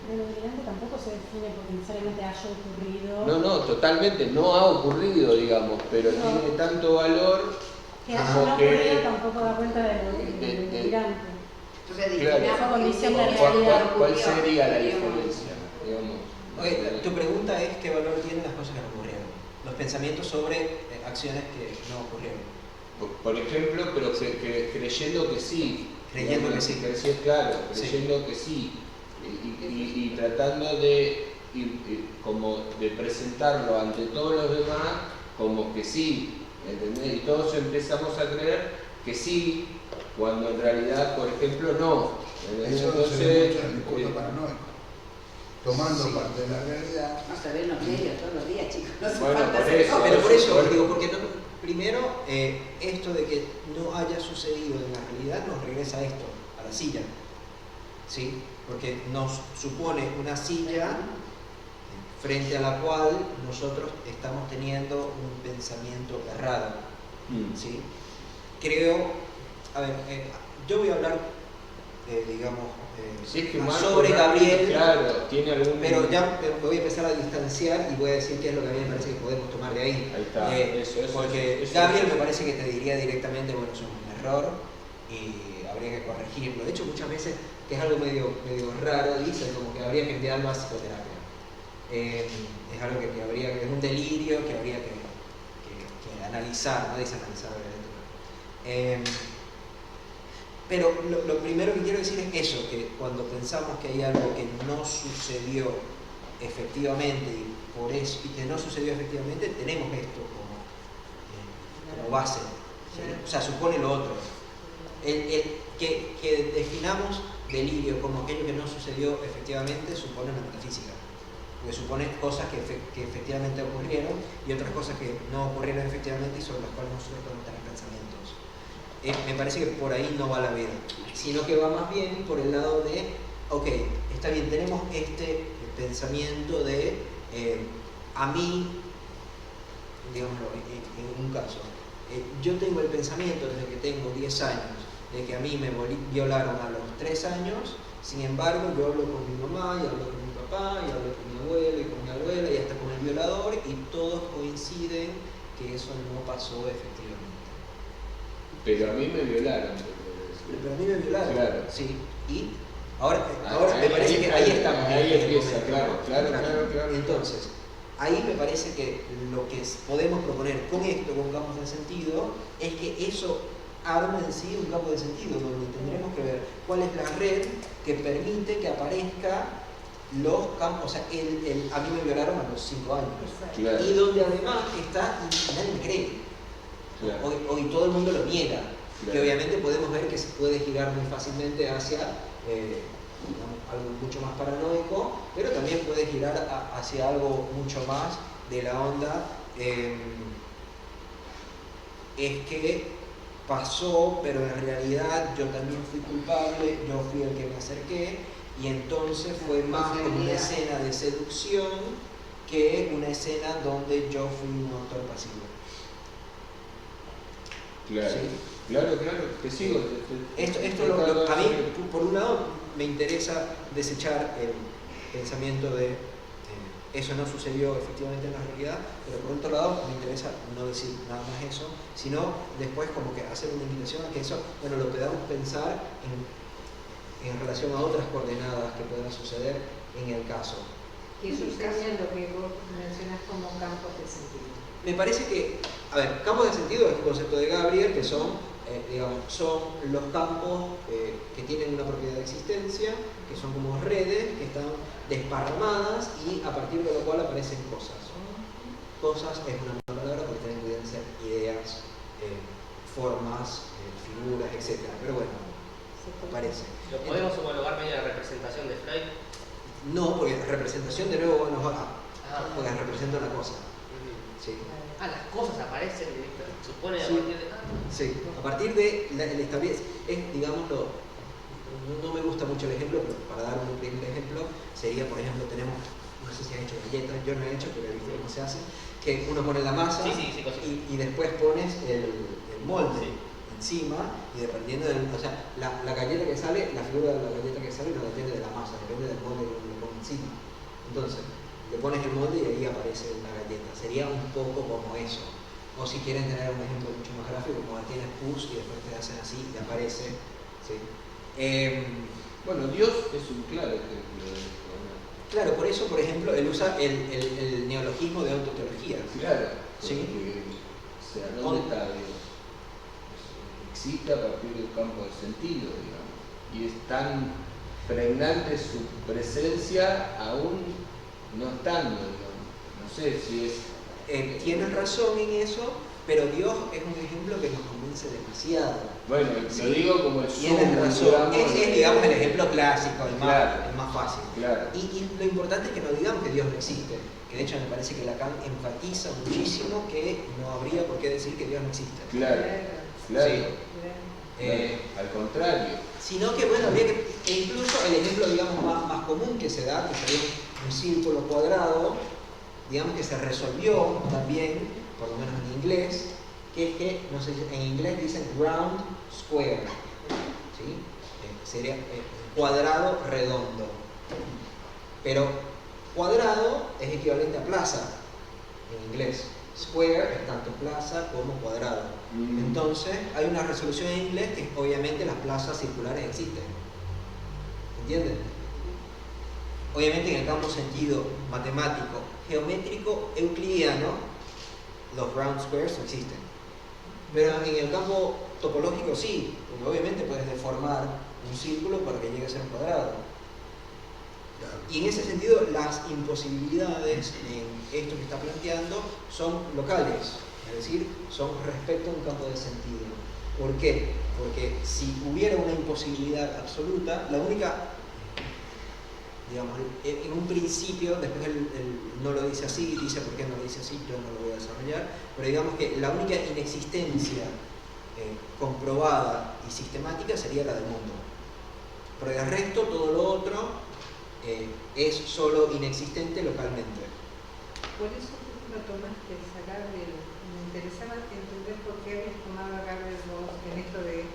Pero lo delirante tampoco se define porque necesariamente haya ocurrido. no, totalmente, no ha ocurrido, digamos, pero No. tiene tanto valor Que haya como no que... ocurrido tampoco da cuenta de lo delirante. Entonces, Claro. discriminamos Condición de que realidad. ¿Cuál ocurrió, sería la digamos. diferencia, digamos? Oye, tu pregunta es qué valor tienen las cosas que no ocurrieron. Los pensamientos sobre acciones que no ocurrieron. Por ejemplo, pero creyendo que sí. Creyendo que sí. Claro, Sí. creyendo que sí. Y tratando de, como de presentarlo ante todos los demás como que sí, ¿entendés? Y todos empezamos a creer que sí, cuando en realidad, por ejemplo, no. ¿Entendés? Eso se ve mucho en el discurso paranoico. Tomando Sí. parte de la realidad. No se ven los medios todos los días, chicos. No hace Bueno, falta por hacer eso. cosas. Pero por eso, digo, porque no, primero, esto de que no haya sucedido en la realidad nos regresa a esto, a la silla. ¿Sí? Porque nos supone una silla frente a la cual nosotros estamos teniendo un pensamiento errado. ¿Sí? Creo, a ver, yo voy a hablar, digamos, Si es que Marco sobre realmente, Gabriel, claro, tiene algún... pero ya me voy a empezar a distanciar y voy a decir qué es lo que a mí me parece que podemos tomar de ahí. Ahí está, eso, Porque eso. Gabriel me parece que te diría directamente, bueno, eso es un error y habría que corregirlo. De hecho, muchas veces, que es algo medio raro, dicen como que habría que enviarlo a psicoterapia. Es algo que habría, es un delirio que habría que analizar, no dice analizar obviamente. Pero lo primero que quiero decir es eso, que cuando pensamos que hay algo que no sucedió efectivamente y por eso y que no sucedió efectivamente, tenemos esto como base, ¿sí? O sea, supone lo otro. Que definamos delirio como aquello que no sucedió efectivamente supone una metafísica, porque supone cosas que efectivamente ocurrieron y otras cosas que no ocurrieron efectivamente y sobre las cuales nosotros podemos tener pensamientos. Me parece que por ahí no va la vida, sino que va más bien por el lado de, ok, está bien, tenemos este pensamiento de a mí, digámoslo, en un caso, yo tengo el pensamiento desde que tengo 10 años de que a mí me violaron a los 3 años, sin embargo yo hablo con mi mamá y hablo con mi papá y hablo con mi abuelo y con mi abuela y hasta con el violador y todos coinciden que eso no pasó efectivamente. Pero a mí me violaron. Pero a mí me violaron, Claro. sí, y ahora me parece que ahí estamos. Ahí en este empieza, momento. claro. Entonces, ahí me parece que lo que podemos proponer con esto, con campos de sentido, es que eso arma en sí un campo de sentido, donde tendremos que ver cuál es la red que permite que aparezca los campos, o sea, a mí me violaron a los 5 años, Claro. y donde además está, y nadie cree. Claro. Hoy todo el mundo lo niega, Claro. que obviamente podemos ver que se puede girar muy fácilmente hacia digamos, algo mucho más paranoico, pero también puede girar hacia algo mucho más de la onda, es que pasó, pero en realidad yo también fui culpable, yo fui el que me acerqué, y entonces fue más como una escena de seducción que una escena donde yo fui un autor pasivo. Claro, ¿Sí? claro, te sigo. A mí, por un lado, me interesa desechar el pensamiento de eso no sucedió efectivamente en la realidad, pero por otro lado me interesa no decir nada más eso, sino después como que hacer una invitación a que eso, bueno, lo podamos pensar en relación a otras coordenadas que puedan suceder en el caso. ¿Qué sucede lo que vos mencionás como campos de sentido? Me parece que, a ver, campos de sentido es un concepto de Gabriel, que son, son los campos que tienen una propiedad de existencia, que son como redes que están desparramadas y a partir de lo cual aparecen cosas. Cosas es una mala palabra porque también pueden ser ideas, formas, figuras, etc. Pero bueno, aparece. ¿Lo podemos homologar medio la representación de Freud? No, porque representación de nuevo nos va porque representa una cosa. Sí. Las cosas aparecen, supone a Sí. partir de... Sí, a partir de el establece, digámoslo, no me gusta mucho el ejemplo, pero para dar un primer ejemplo, sería, por ejemplo, tenemos sé si has hecho galletas, yo no he hecho, pero he visto cómo se hace, que uno pone la masa y después pones el molde encima y dependiendo del, o sea, la galleta que sale, la figura de la galleta que sale no depende de la masa, depende del molde que uno le pone encima. Entonces, le pones el molde y ahí aparece la galleta. Sería un poco como eso. O si quieren tener un ejemplo mucho más gráfico, como tienes push y después te hacen así y aparece. ¿Sí? Bueno, Dios es un claro ejemplo de esto, ¿no? Claro, por eso, por ejemplo, él usa el neologismo de autoteología. Claro, ¿sí? O sea, ¿dónde está Dios? Existe a partir del campo de sentido, digamos. Y es tan pregnante su presencia aún no estando, digamos. No sé si es... Tienes razón en eso, pero Dios es un ejemplo que nos convence demasiado. Bueno, ¿sí? lo digo como el Tienes razón. Es, digamos, el ejemplo clásico, el más fácil. Claro. Y lo importante es que no digamos que Dios no existe. Que de hecho me parece que Lacan enfatiza muchísimo que no habría por qué decir que Dios no existe. Claro. Sí. Al contrario. Sino que, bueno, habría que, e incluso el ejemplo, digamos, más común que se da, que sería un círculo cuadrado, digamos que se resolvió también, por lo menos en inglés, que es que, no sé, en inglés dicen round square, ¿sí? Sería cuadrado redondo. Pero cuadrado es equivalente a plaza en inglés. Square es tanto plaza como cuadrado. Entonces, hay una resolución en inglés que obviamente las plazas circulares existen. ¿Entienden? Obviamente en el campo sentido matemático, geométrico, euclidiano, los round squares no existen. Pero en el campo topológico sí, porque obviamente puedes deformar un círculo para que llegue a ser un cuadrado. Y en ese sentido, las imposibilidades en esto que está planteando son locales, es decir, son respecto a un campo de sentido. ¿Por qué? Porque si hubiera una imposibilidad absoluta, la única, digamos, en un principio, después él no lo dice así, dice por qué no lo dice así, yo no lo voy a desarrollar, pero digamos que la única inexistencia comprobada y sistemática sería la del mundo. Pero el resto, todo lo otro, es solo inexistente localmente. Por eso tú lo tomaste a Gabriel. Me interesaba entender por qué habías tomado a Gabriel vos en esto de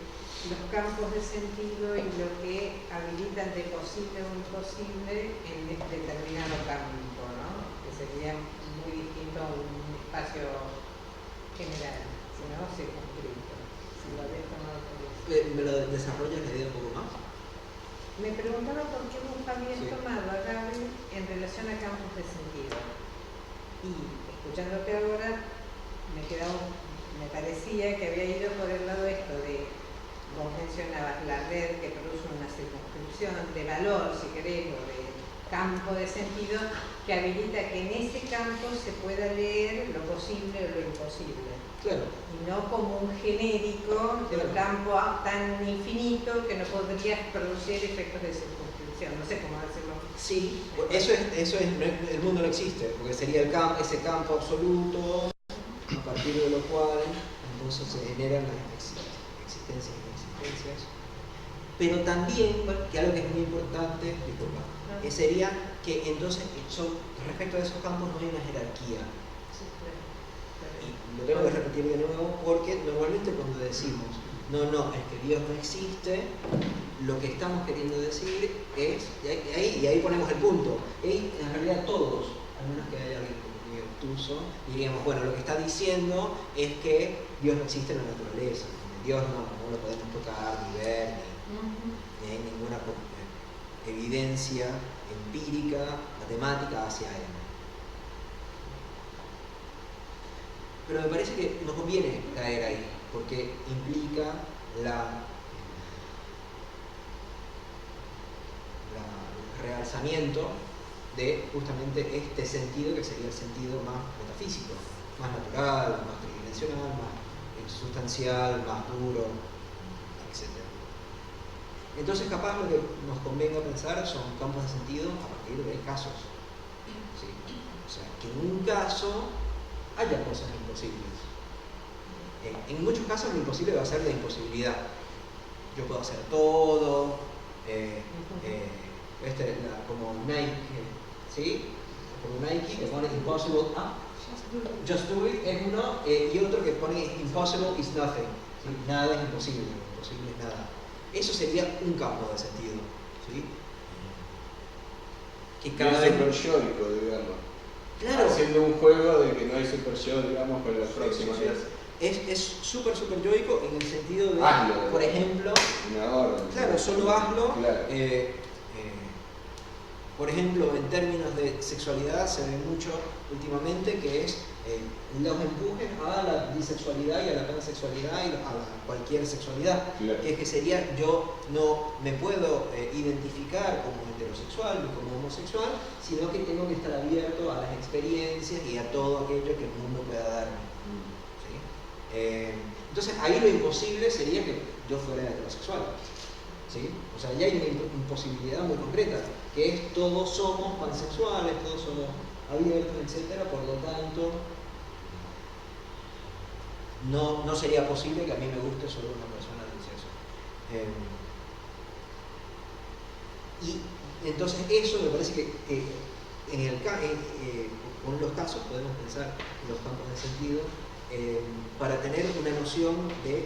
los campos de sentido y lo que habilitan de posible o imposible en determinado campo, ¿no? Que sería muy distinto a un espacio general, sino circunscrito. Si lo habías tomado por eso. ¿Me lo desarrollas la idea un poco más? Me preguntaba por qué vos habías tomado a Gabriel en relación a campos de sentido. Y escuchándote ahora, me parecía que había ido por el lado esto de, vos mencionabas la red que produce una circunscripción de valor, si querés, o de campo de sentido, que habilita que en ese campo se pueda leer lo posible o lo imposible. Claro. Y no como un genérico de un campo tan infinito que no podrías producir efectos de circunscripción. No sé cómo decirlo. Sí, eso es, el mundo no existe, porque sería ese campo absoluto, a partir de lo cual entonces se generan las existencias y inexistencias. Pero también, que algo que es muy importante, disculpa, sería que entonces respecto a esos campos no hay una jerarquía. Lo tengo que repetir de nuevo porque normalmente cuando decimos no, es que Dios no existe, lo que estamos queriendo decir es, y ahí ponemos el punto, y en realidad todos, al menos que haya alguien muy obtuso, diríamos, bueno, lo que está diciendo es que Dios no existe en la naturaleza, Dios no lo podemos tocar, ni ver, ni hay ninguna evidencia empírica, matemática hacia él. Pero me parece que no conviene caer ahí, porque implica el realzamiento de justamente este sentido que sería el sentido más metafísico, más natural, más tridimensional, más sustancial, más duro, etc. Entonces capaz lo que nos convenga pensar son campos de sentido a partir de casos. ¿Sí? O sea, que en un caso haya cosas imposibles. En muchos casos lo imposible va a ser la imposibilidad. Yo puedo hacer todo, como Nike, ¿sí? como Nike, que pone impossible, just do it es uno, y otro que pone impossible is nothing, ¿sí? Nada es imposible, imposible es nada. Eso sería un campo de sentido, ¿sí? Que cada vez... super yoico, digamos. Claro. Haciendo un juego de que no hay super yo, digamos, con los próximos días. Es súper yoico en el sentido de, hazlo, por ejemplo, una orden. claro, solo hazlo. Claro. Por ejemplo, en términos de sexualidad se ve mucho últimamente que es los empujes a la bisexualidad y a la pansexualidad y a cualquier sexualidad. Claro. Que sería, yo no me puedo identificar como heterosexual ni como homosexual, sino que tengo que estar abierto a las experiencias y a todo aquello que el mundo pueda darme. ¿Sí? Entonces ahí lo imposible sería que yo fuera heterosexual. ¿Sí? O sea, ya hay una imposibilidad muy concreta, que es todos somos pansexuales, todos somos abiertos, etc. Por lo tanto, no sería posible que a mí me guste solo una persona del sexo. Y entonces eso me parece que con los casos podemos pensar en los campos de sentido para tener una noción de,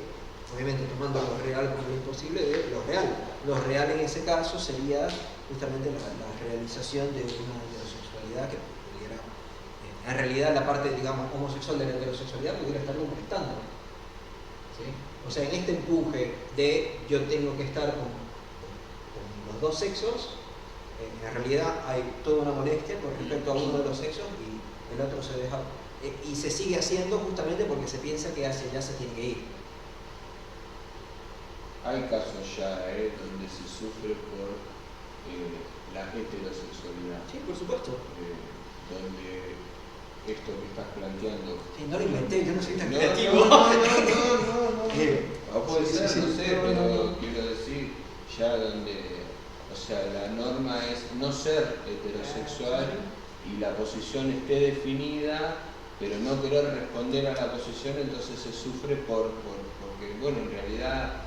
obviamente tomando lo real como lo imposible, de lo real. Lo real en ese caso sería justamente la realización de una heterosexualidad que pudiera, en realidad la parte, digamos, homosexual de la heterosexualidad pudiera estar molestando. ¿Sí? O sea, en este empuje de yo tengo que estar con los dos sexos, en realidad hay toda una molestia con respecto a uno de los sexos y el otro se deja, y se sigue haciendo justamente porque se piensa que hacia allá se tiene que ir. Hay casos ya donde se sufre por la heterosexualidad. Sí, por supuesto. Donde esto que estás planteando. Sí, no lo inventé, yo no soy tan No, creativo. No. O puede Sí, ser, sí, no sí, sé, pero quiero decir, ya donde, o sea, la norma es no ser heterosexual y la posición esté definida, pero no querer responder a la posición, entonces se sufre porque, bueno, en realidad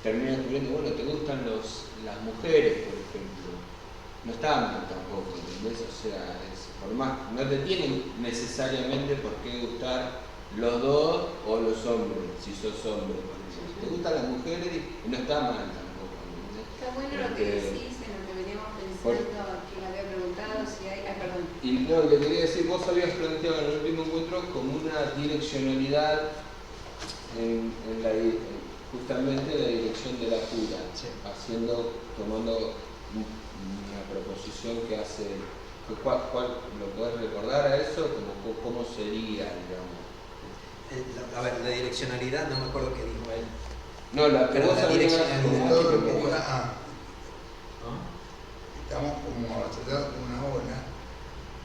termina descubriendo, bueno, te gustan las mujeres, por ejemplo. No está mal tampoco, ¿entendés? O sea, por más, no te tienen necesariamente por qué gustar los dos o los hombres, si sos hombre. Te gustan las mujeres y no está mal tampoco, ¿entendés? Está bueno lo que decís, en lo que veníamos pensando, que me había preguntado si hay... perdón. Y no, le quería decir, vos habías planteado en el último encuentro como una direccionalidad justamente la dirección de la cura, Sí. tomando una proposición que hace, ¿cuál lo podés recordar a eso? ¿Cómo sería, digamos? A ver, la direccionalidad, no me acuerdo qué dijo él. No, la que Pero vos la habías direccionalidad. Todo lo que empuja dijo. a. Estamos como atrasados con una ola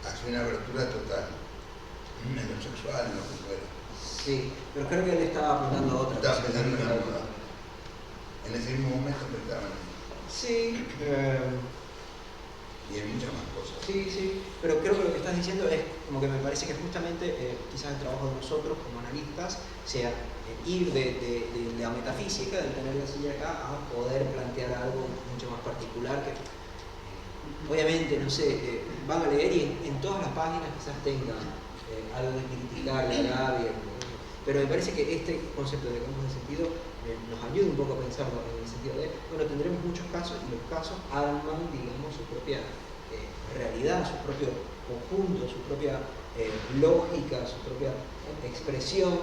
hacia una abertura total, en lo sexual, en lo que fuera. Sí, pero creo que él estaba apuntando a otra Estaba cosa. pensando en algo. En ese mismo momento pensaban en eso. Sí, Y en muchas más cosas. sí, pero creo que lo que estás diciendo es como que me parece que justamente quizás el trabajo de nosotros como analistas sea ir de la metafísica, del tener la silla acá, a poder plantear algo mucho más particular que obviamente, no sé, van a leer y en todas las páginas quizás tengan algo de criticar de Gaby, pero me parece que este concepto de campos de sentido nos ayuda un poco a pensarlo en el sentido de, bueno, tendremos muchos casos y los casos arman, digamos, su propia realidad, su propio conjunto, su propia lógica, su propia expresión,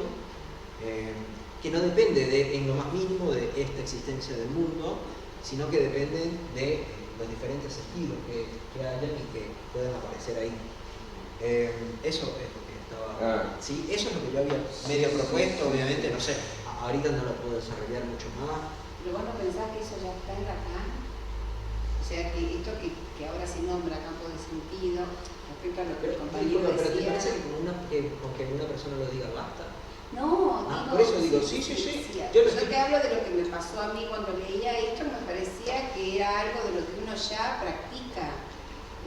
que no depende en lo más mínimo de esta existencia del mundo, sino que dependen de los diferentes estilos que hayan y que puedan aparecer ahí. Eso es lo que estaba... Sí, eso es lo que yo había medio propuesto, obviamente, no sé, ahorita no lo puedo desarrollar mucho más. Pero vos no pensás que eso ya está en Lacan. O sea, que esto que ahora se nombra campo de sentido, respecto a lo que el compañero Pero ¿te decía... parece que con que una persona lo diga basta? No, por eso digo, sí. Yo te hablo de lo que me pasó a mí cuando leía esto, me parecía que era algo de lo que uno ya practica.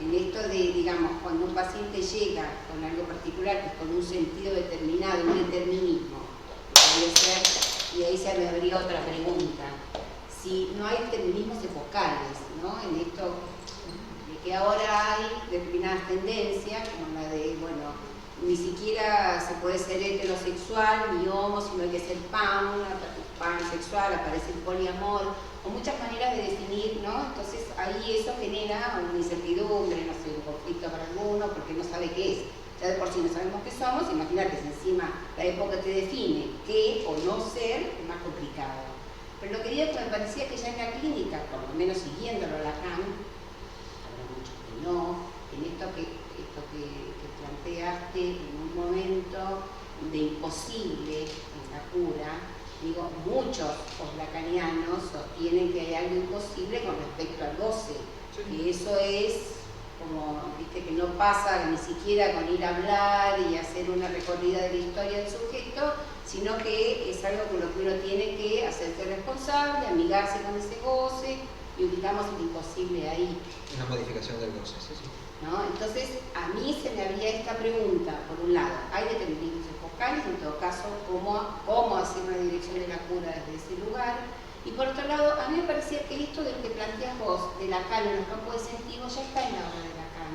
En esto de, digamos, cuando un paciente llega con algo particular, que es con un sentido determinado, un determinismo, puede ser, y ahí se me abría otra pregunta. Si no hay determinismos epocales, ¿no? En esto de que ahora hay determinados determinadas tendencias, como la de, bueno, ni siquiera se puede ser heterosexual ni homo, sino hay que ser pansexual, aparece el poliamor, o muchas maneras de definir, ¿no? Entonces ahí eso genera una incertidumbre, no sé, un conflicto para alguno, porque no sabe qué es. Ya de por sí no sabemos qué somos, imagínate si encima la época te define qué o no ser, es más complicado. Pero lo que digo es que me parecía que ya en la clínica, por lo menos siguiéndolo a Lacan, habrá muchos que no, en esto que planteaste en un momento de imposible en la cura, digo, muchos poslacanianos sostienen que hay algo imposible con respecto al goce, que eso es como, viste, que no pasa ni siquiera con ir a hablar y hacer una recorrida de la historia del sujeto, sino que es algo con lo que uno tiene que hacerse responsable, amigarse con ese goce, y ubicamos el imposible ahí. Una modificación del goce, sí. ¿No? Entonces, a mí se me abría esta pregunta, por un lado, hay determinismos epocales, en todo caso, cómo hacer una dirección de la cura desde ese lugar, y por otro lado, a mí me parecía que esto del que planteas vos, de Lacan en los campos de sentido, ya está en la obra de Lacan.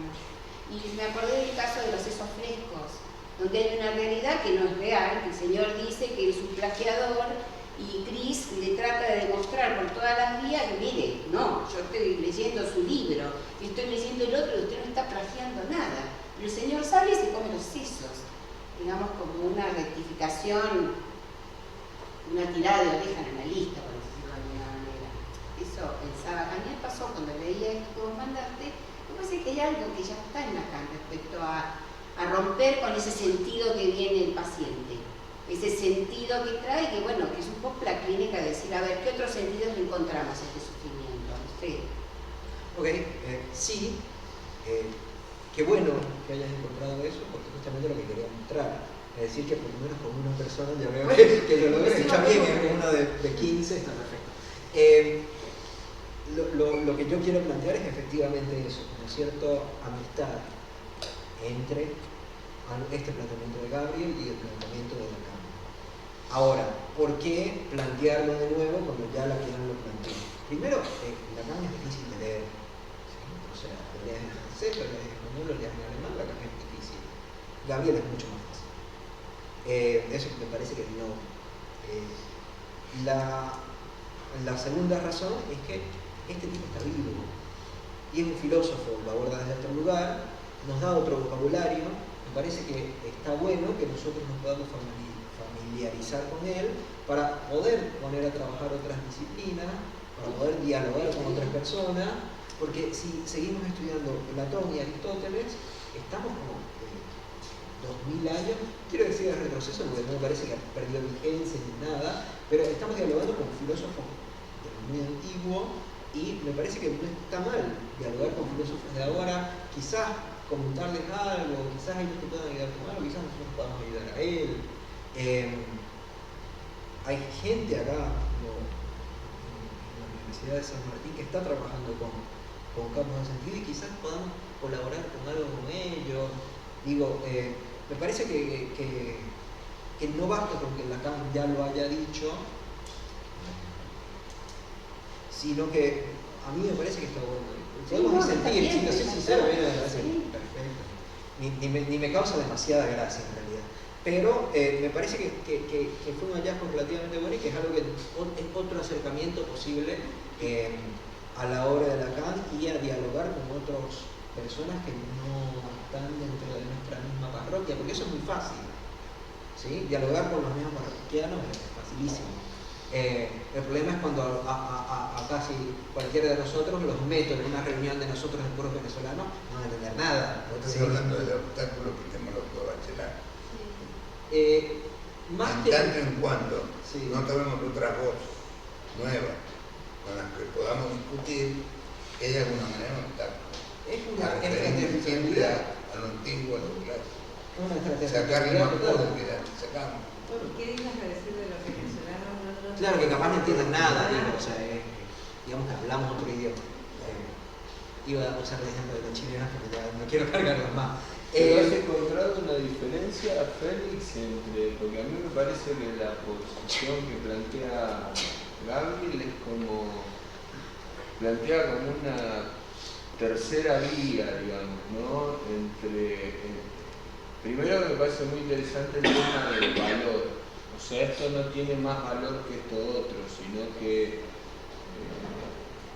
Y me acordé del caso de los sesos frescos, donde hay una realidad que no es real, que el señor dice que es un plagiador, y Chris le trata de demostrar por todas las vías que, mire, no, yo estoy leyendo su libro, y estoy leyendo el otro, y usted no está plagiando nada. Pero el señor sale y se come los sesos, digamos, como una rectificación, una tirada de oreja analista, por decirlo de alguna manera. Eso pensaba. A mí me pasó cuando leía esto que vos mandaste, me parece que hay algo que ya está en Lacan respecto a romper con ese sentido que viene el paciente. Ese sentido que trae, que bueno, que es un poco la clínica de decir, a ver, ¿qué otros sentidos le encontramos a este sufrimiento? Sí. Ok, sí, qué bueno que hayas encontrado eso, porque justamente lo que quería mostrar, es decir, que por lo menos con una persona ya veo que lo logré, está bien, con una de 15, está perfecto. Lo que yo quiero plantear es efectivamente eso, una cierta amistad entre este planteamiento de Gabriel y el planteamiento de Lacan. Ahora, ¿por qué plantearlo de nuevo cuando ya Lacan lo planteó? Primero, Lacan es difícil de leer, ¿sí? O sea, lo lees en francés, lo lees en español, lo lees en alemán, Lacan es difícil. Gabriel es mucho más fácil. Eso me parece que no. La segunda razón es que este tipo está vivo y es un filósofo, lo aborda desde otro lugar, nos da otro vocabulario. Me parece que está bueno que nosotros nos podamos familiarizar con él para poder poner a trabajar otras disciplinas, para poder dialogar con otras personas, porque si seguimos estudiando Platón y Aristóteles, estamos como 2000 años, quiero decir el retroceso porque no me parece que ha perdido vigencia ni nada, pero estamos dialogando con filósofos muy antiguos y me parece que no está mal dialogar con filósofos de ahora, quizás comentarles algo, quizás ellos te puedan ayudar con algo, quizás nosotros podamos ayudar a él. Hay gente acá en la Universidad de San Martín que está trabajando con campos de sentido y quizás podamos colaborar con algo con ellos. Digo, me parece que no basta con que Lacan ya lo haya dicho, sino que a mí me parece que está bueno. Podemos disentir, si no soy sincero, a mí me parece perfecto. Ni me causa demasiada gracia en realidad. Pero me parece que fue un hallazgo relativamente bueno y que es algo que es otro acercamiento posible a la obra de Lacan y a dialogar con otras personas que no están dentro de nuestra misma parroquia, porque eso es muy fácil, ¿sí? Dialogar con los mismos parroquianos es facilísimo. El problema es cuando a casi cualquiera de nosotros los meto en una reunión de nosotros de puros venezolanos, no van a entender nada. Estoy hablando del obstáculo que tenemos los bachelar. Más en que tanto en cuanto sí. no tenemos otra voz nueva con las que podamos discutir, es de alguna manera un obstáculo. Es una estrategia a lo antiguo, a lo clásico. Una estrategia. Sacarle más poder que sacamos. ¿Qué ibas a decir de los venezolanos? Claro que capaz no entienden nada, digo, o sea, digamos que hablamos otro idioma. Iba a usar el ejemplo de los chilenos, pero ya no quiero cargarlos más. ¿Pero has encontrado una diferencia, Félix, entre, porque a mí me parece que la posición que plantea Gabriel es como, plantea como una tercera vía, digamos, ¿no? primero me parece muy interesante el tema del valor. O sea, esto no tiene más valor que esto otro, sino que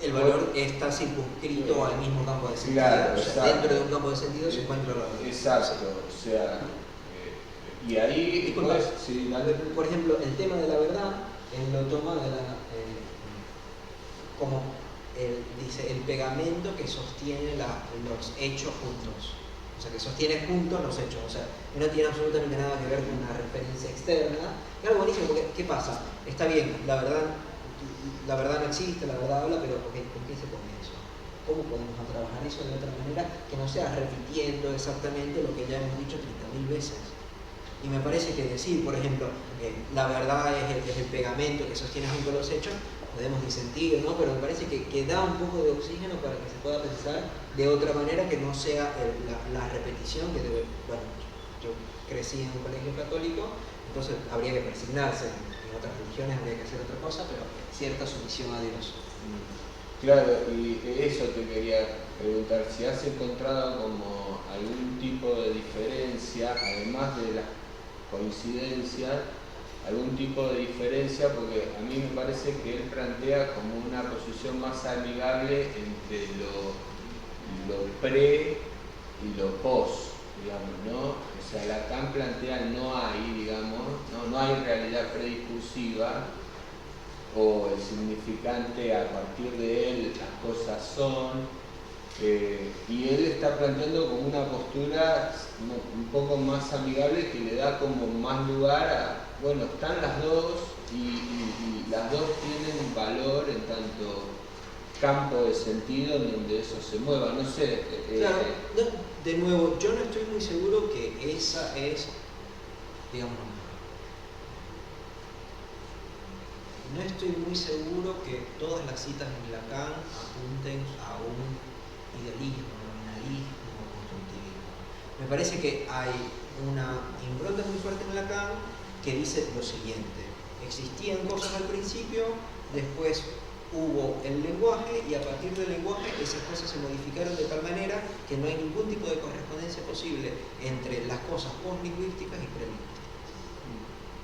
el valor está circunscrito al mismo campo de sentido. Claro, o sea, dentro de un campo de sentido se encuentra el valor. Exacto, o sea, y ahí Disculpa, pues, sí, por ejemplo, el tema de la verdad, él lo toma de como dice, el pegamento que sostiene los hechos juntos. O sea, que sostiene juntos los hechos. O sea, que no tiene absolutamente nada que ver con una referencia externa. Es algo buenísimo, porque ¿qué pasa? Está bien, la verdad no existe, la verdad habla, pero ¿con qué se pone eso? ¿Cómo podemos trabajar eso de otra manera que no sea repitiendo exactamente lo que ya hemos dicho 30.000 veces? Y me parece que decir, por ejemplo, la verdad es el pegamento que sostiene junto a los hechos, podemos disentir, ¿no? Pero me parece que da un poco de oxígeno para que se pueda pensar de otra manera que no sea la repetición que debe. Bueno, yo crecí en un colegio católico, entonces habría que persignarse. En otras religiones habría que hacer otra cosa, pero cierta sumisión a Dios. Claro, y eso te quería preguntar, si has encontrado como algún tipo de diferencia, además de la coincidencia, algún tipo de diferencia, porque a mí me parece que él plantea como una posición más amigable entre lo pre y lo post, digamos, ¿no? O sea, Lacan plantea no hay, digamos, no hay realidad prediscursiva, o el significante a partir de él las cosas son, y él está planteando como una postura un poco más amigable que le da como más lugar a, bueno, están las dos y las dos tienen valor en tanto campo de sentido en donde eso se mueva, no sé. Claro, de nuevo, yo no estoy muy seguro que esa es, digamos, no estoy muy seguro que todas las citas en Lacan apunten a un idealismo, nominalismo, constructivismo. Me parece que hay una impronta muy fuerte en Lacan que dice lo siguiente: existían cosas al principio, después hubo el lenguaje y a partir del lenguaje esas cosas se modificaron de tal manera que no hay ningún tipo de correspondencia posible entre las cosas postlingüísticas y prelingüísticas.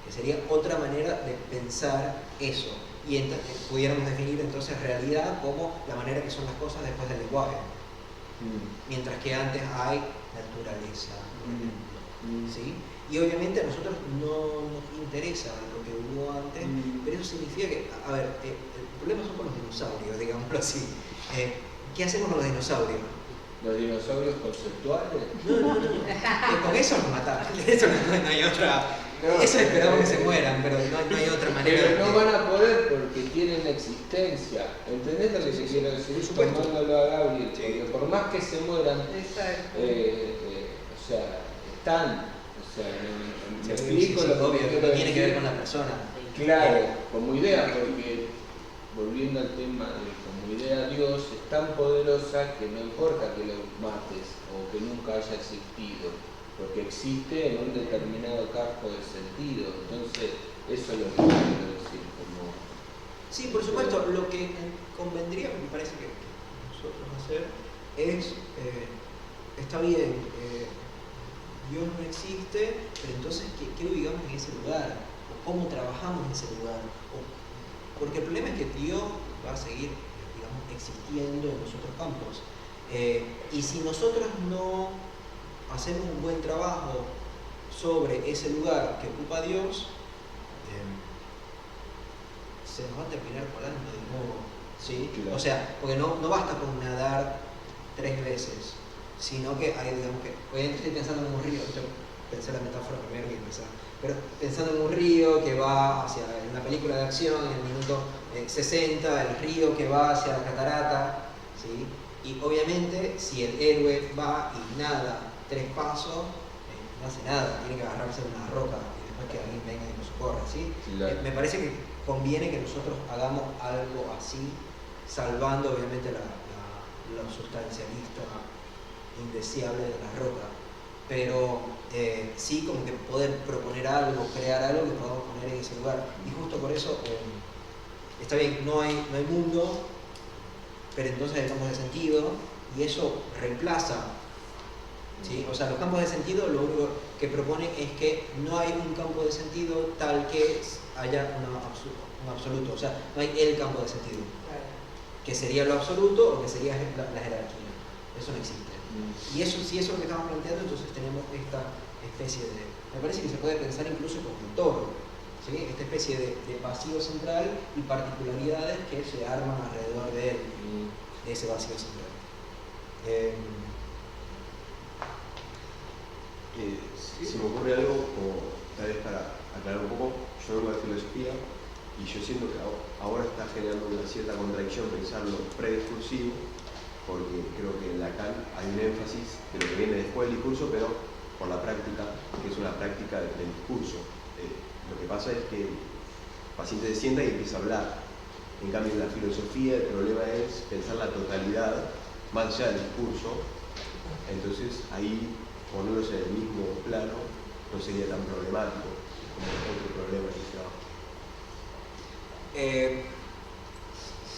Que sería otra manera de pensar eso. Y pudiéramos definir entonces realidad como la manera que son las cosas después del lenguaje. Mientras que antes hay naturaleza, por ejemplo. ¿Sí? Y obviamente a nosotros no nos interesa lo que hubo antes, pero eso significa que, a ver, el problema son con los dinosaurios, digámoslo así. ¿Qué hacemos con los dinosaurios? ¿Los dinosaurios conceptuales? No. Con eso nos matamos. Eso no hay otra. Eso esperamos que se mueran, pero no hay otra manera. Pero no van a poder porque tienen existencia. ¿Entendés lo que se quiere decir? Tomándolo a Gabriel. Sí. Porque por más que se mueran, Exacto. o sea, están. O sea, me Sí, explico lo que obvio, quiero no tiene que ver decir. con la persona. Claro, como idea, porque volviendo al tema de como idea Dios es tan poderosa que no importa que lo mates o que nunca haya existido, porque existe en un determinado campo de sentido. Entonces, eso es lo que quiero decir. Como, Sí, por supuesto, lo que convendría, me parece que nosotros hacer es, está bien, Dios no existe, pero entonces, ¿qué ubicamos en ese lugar? ¿O cómo trabajamos en ese lugar? Porque el problema es que Dios va a seguir, digamos, existiendo en los otros campos. Y si nosotros no hacemos un buen trabajo sobre ese lugar que ocupa Dios, se nos va a terminar colando de nuevo, ¿sí? Claro. O sea, porque no basta con nadar 3 veces, sino que hay, digamos que, obviamente estoy pensando en un río, pensé la metáfora primero que empezar, pero pensando en un río que va hacia una película de acción, en el minuto 60, el río que va hacia la catarata, ¿sí? Y obviamente si el héroe va y nada 3 pasos, no hace nada, tiene que agarrarse de una roca y después que alguien venga y lo socorra, ¿sí? Claro. Me parece que conviene que nosotros hagamos algo así, salvando obviamente lo sustancialista indeseable de la roca, pero sí como que poder proponer algo, crear algo que podamos poner en ese lugar. Y justo por eso, está bien, no hay mundo, pero entonces hay campos de sentido, y eso reemplaza ¿sí? O sea, los campos de sentido lo único que proponen es que no hay un campo de sentido tal que haya un absoluto, o sea, no hay el campo de sentido, que sería lo absoluto o que sería la jerarquía. Eso no existe. Y eso, si eso es lo que estamos planteando, entonces tenemos esta especie de... Me parece que se puede pensar incluso como un toro, ¿sí? Esta especie de vacío central y particularidades que se arman alrededor de él, de ese vacío central. Se me ocurre algo, como tal vez para aclarar un poco, yo vengo de filosofía y yo siento que ahora está generando una cierta contradicción pensar lo prediscursivo, porque creo que en Lacan hay un énfasis de lo que viene después del discurso, pero por la práctica, que es una práctica del discurso. Lo que pasa es que el paciente se sienta y empieza a hablar. En cambio, en la filosofía el problema es pensar la totalidad más allá del discurso. Entonces, ahí, ponerlos en el mismo plano no sería tan problemático como otro problema que se da.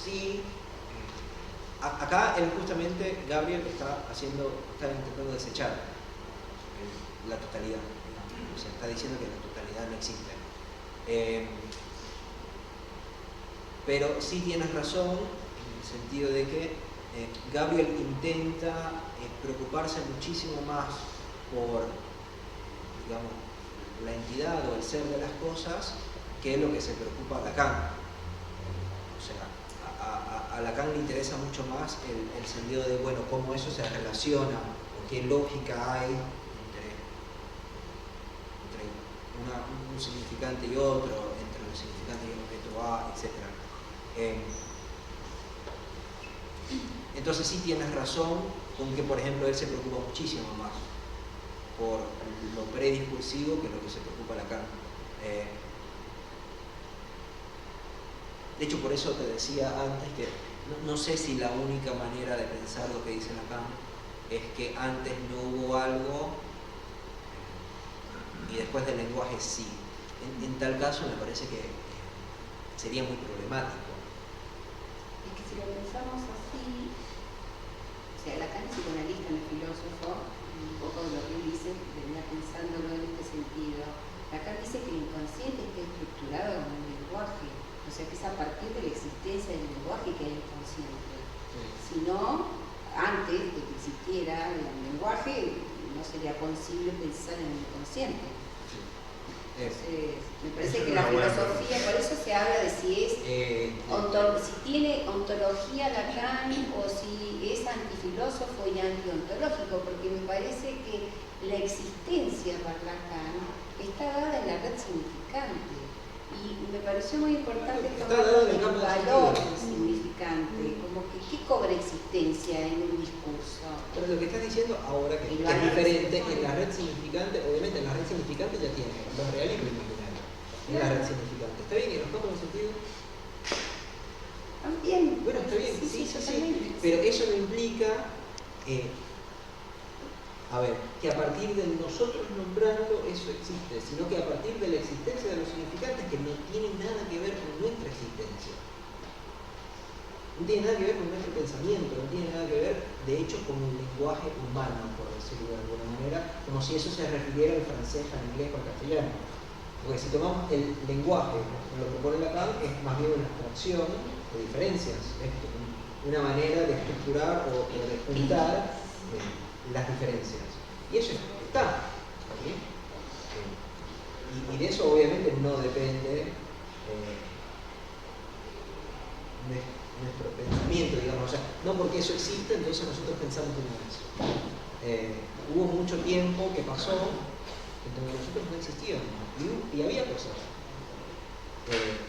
Sí, acá justamente Gabriel está intentando desechar la totalidad, o sea, está diciendo que la totalidad no existe. Pero sí tienes razón en el sentido de que Gabriel intenta preocuparse muchísimo más por, digamos, la entidad o el ser de las cosas que es lo que se preocupa a Lacan. O sea, a Lacan le interesa mucho más el sentido de, bueno, cómo eso se relaciona o qué lógica hay entre un significante y otro, entre un significante y un objeto A, etc. Entonces sí tienes razón con que, por ejemplo, él se preocupa muchísimo más por lo prediscursivo que lo que se preocupa Lacan. De hecho, por eso te decía antes que no sé si la única manera de pensar lo que dice Lacan es que antes no hubo algo y después del lenguaje sí. En tal caso me parece que sería muy problemático. Es que si lo pensamos así, o sea, Lacan es psicoanalista, no es filósofo, un poco de lo que él dice, venía pensándolo en este sentido. Lacan dice que el inconsciente está estructurado como un lenguaje, o sea que es a partir de la existencia del lenguaje que hay inconsciente. Si no, antes de que existiera el lenguaje, no sería posible pensar en el inconsciente. Entonces, me parece que la filosofía, por eso se habla de si es si tiene ontología Lacan o si es antifilósofo y antiontológico, porque me parece que la existencia para Lacan está dada en la red significante. Y me pareció muy importante tomar el valor significante, como que ¿qué cobra existencia en un discurso? Pero lo que estás diciendo ahora que es diferente en la red significante, obviamente en la red significante ya tiene los reales y los imaginarios. En la red significante. ¿Está bien? ¿Y los campos de sentido? También. Bueno, está bien, sí. Pero eso no implica que a partir de nosotros nombrarlo eso existe, sino que a partir de la existencia de los significantes que no tienen nada que ver con nuestra existencia. No tiene nada que ver con nuestro pensamiento, no tiene nada que ver, de hecho, con el lenguaje humano, por decirlo de alguna manera, como si eso se refiriera al francés, al inglés o al castellano. Porque si tomamos el lenguaje, lo que propone Lacan, es más bien una abstracción de diferencias, es una manera de estructurar o de juntar las diferencias. Y eso está. ¿Sí? Y de eso obviamente no depende nuestro pensamiento, digamos. O sea, no porque eso existe, entonces nosotros pensamos como eso. Hubo mucho tiempo que pasó en donde nosotros no existíamos y había cosas.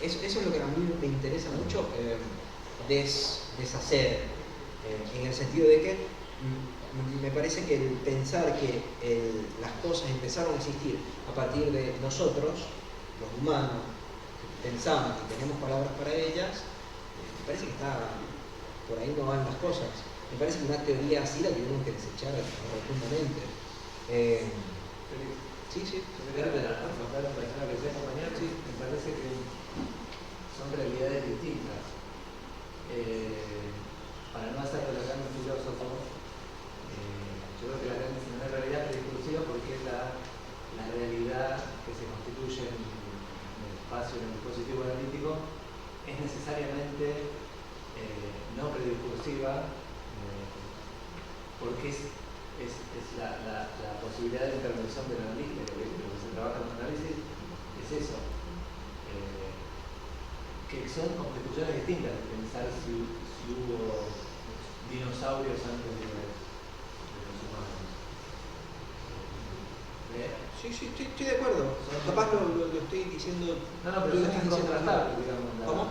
Eso es lo que a mí me interesa mucho deshacer, en el sentido de que me parece que el pensar que las cosas empezaron a existir a partir de nosotros, los humanos, que pensamos y tenemos palabras para ellas, me parece que por ahí no van las cosas. Me parece que una teoría así la tenemos que desechar rotundamente. Sí. Me parece que son realidades distintas. Para no hacer de Lacan un filósofo, yo creo que Lacan es una realidad realidad que se constituye en el espacio, en el dispositivo analítico, es necesariamente no prediscursiva, porque es la posibilidad de intervención del analista. Lo que se trabaja en el análisis es eso, que son constituciones distintas de pensar si hubo dinosaurios antes de los humanos. Sí, estoy de acuerdo. Capaz lo estoy diciendo. No, pero son incontrastables, digamos. ¿Cómo?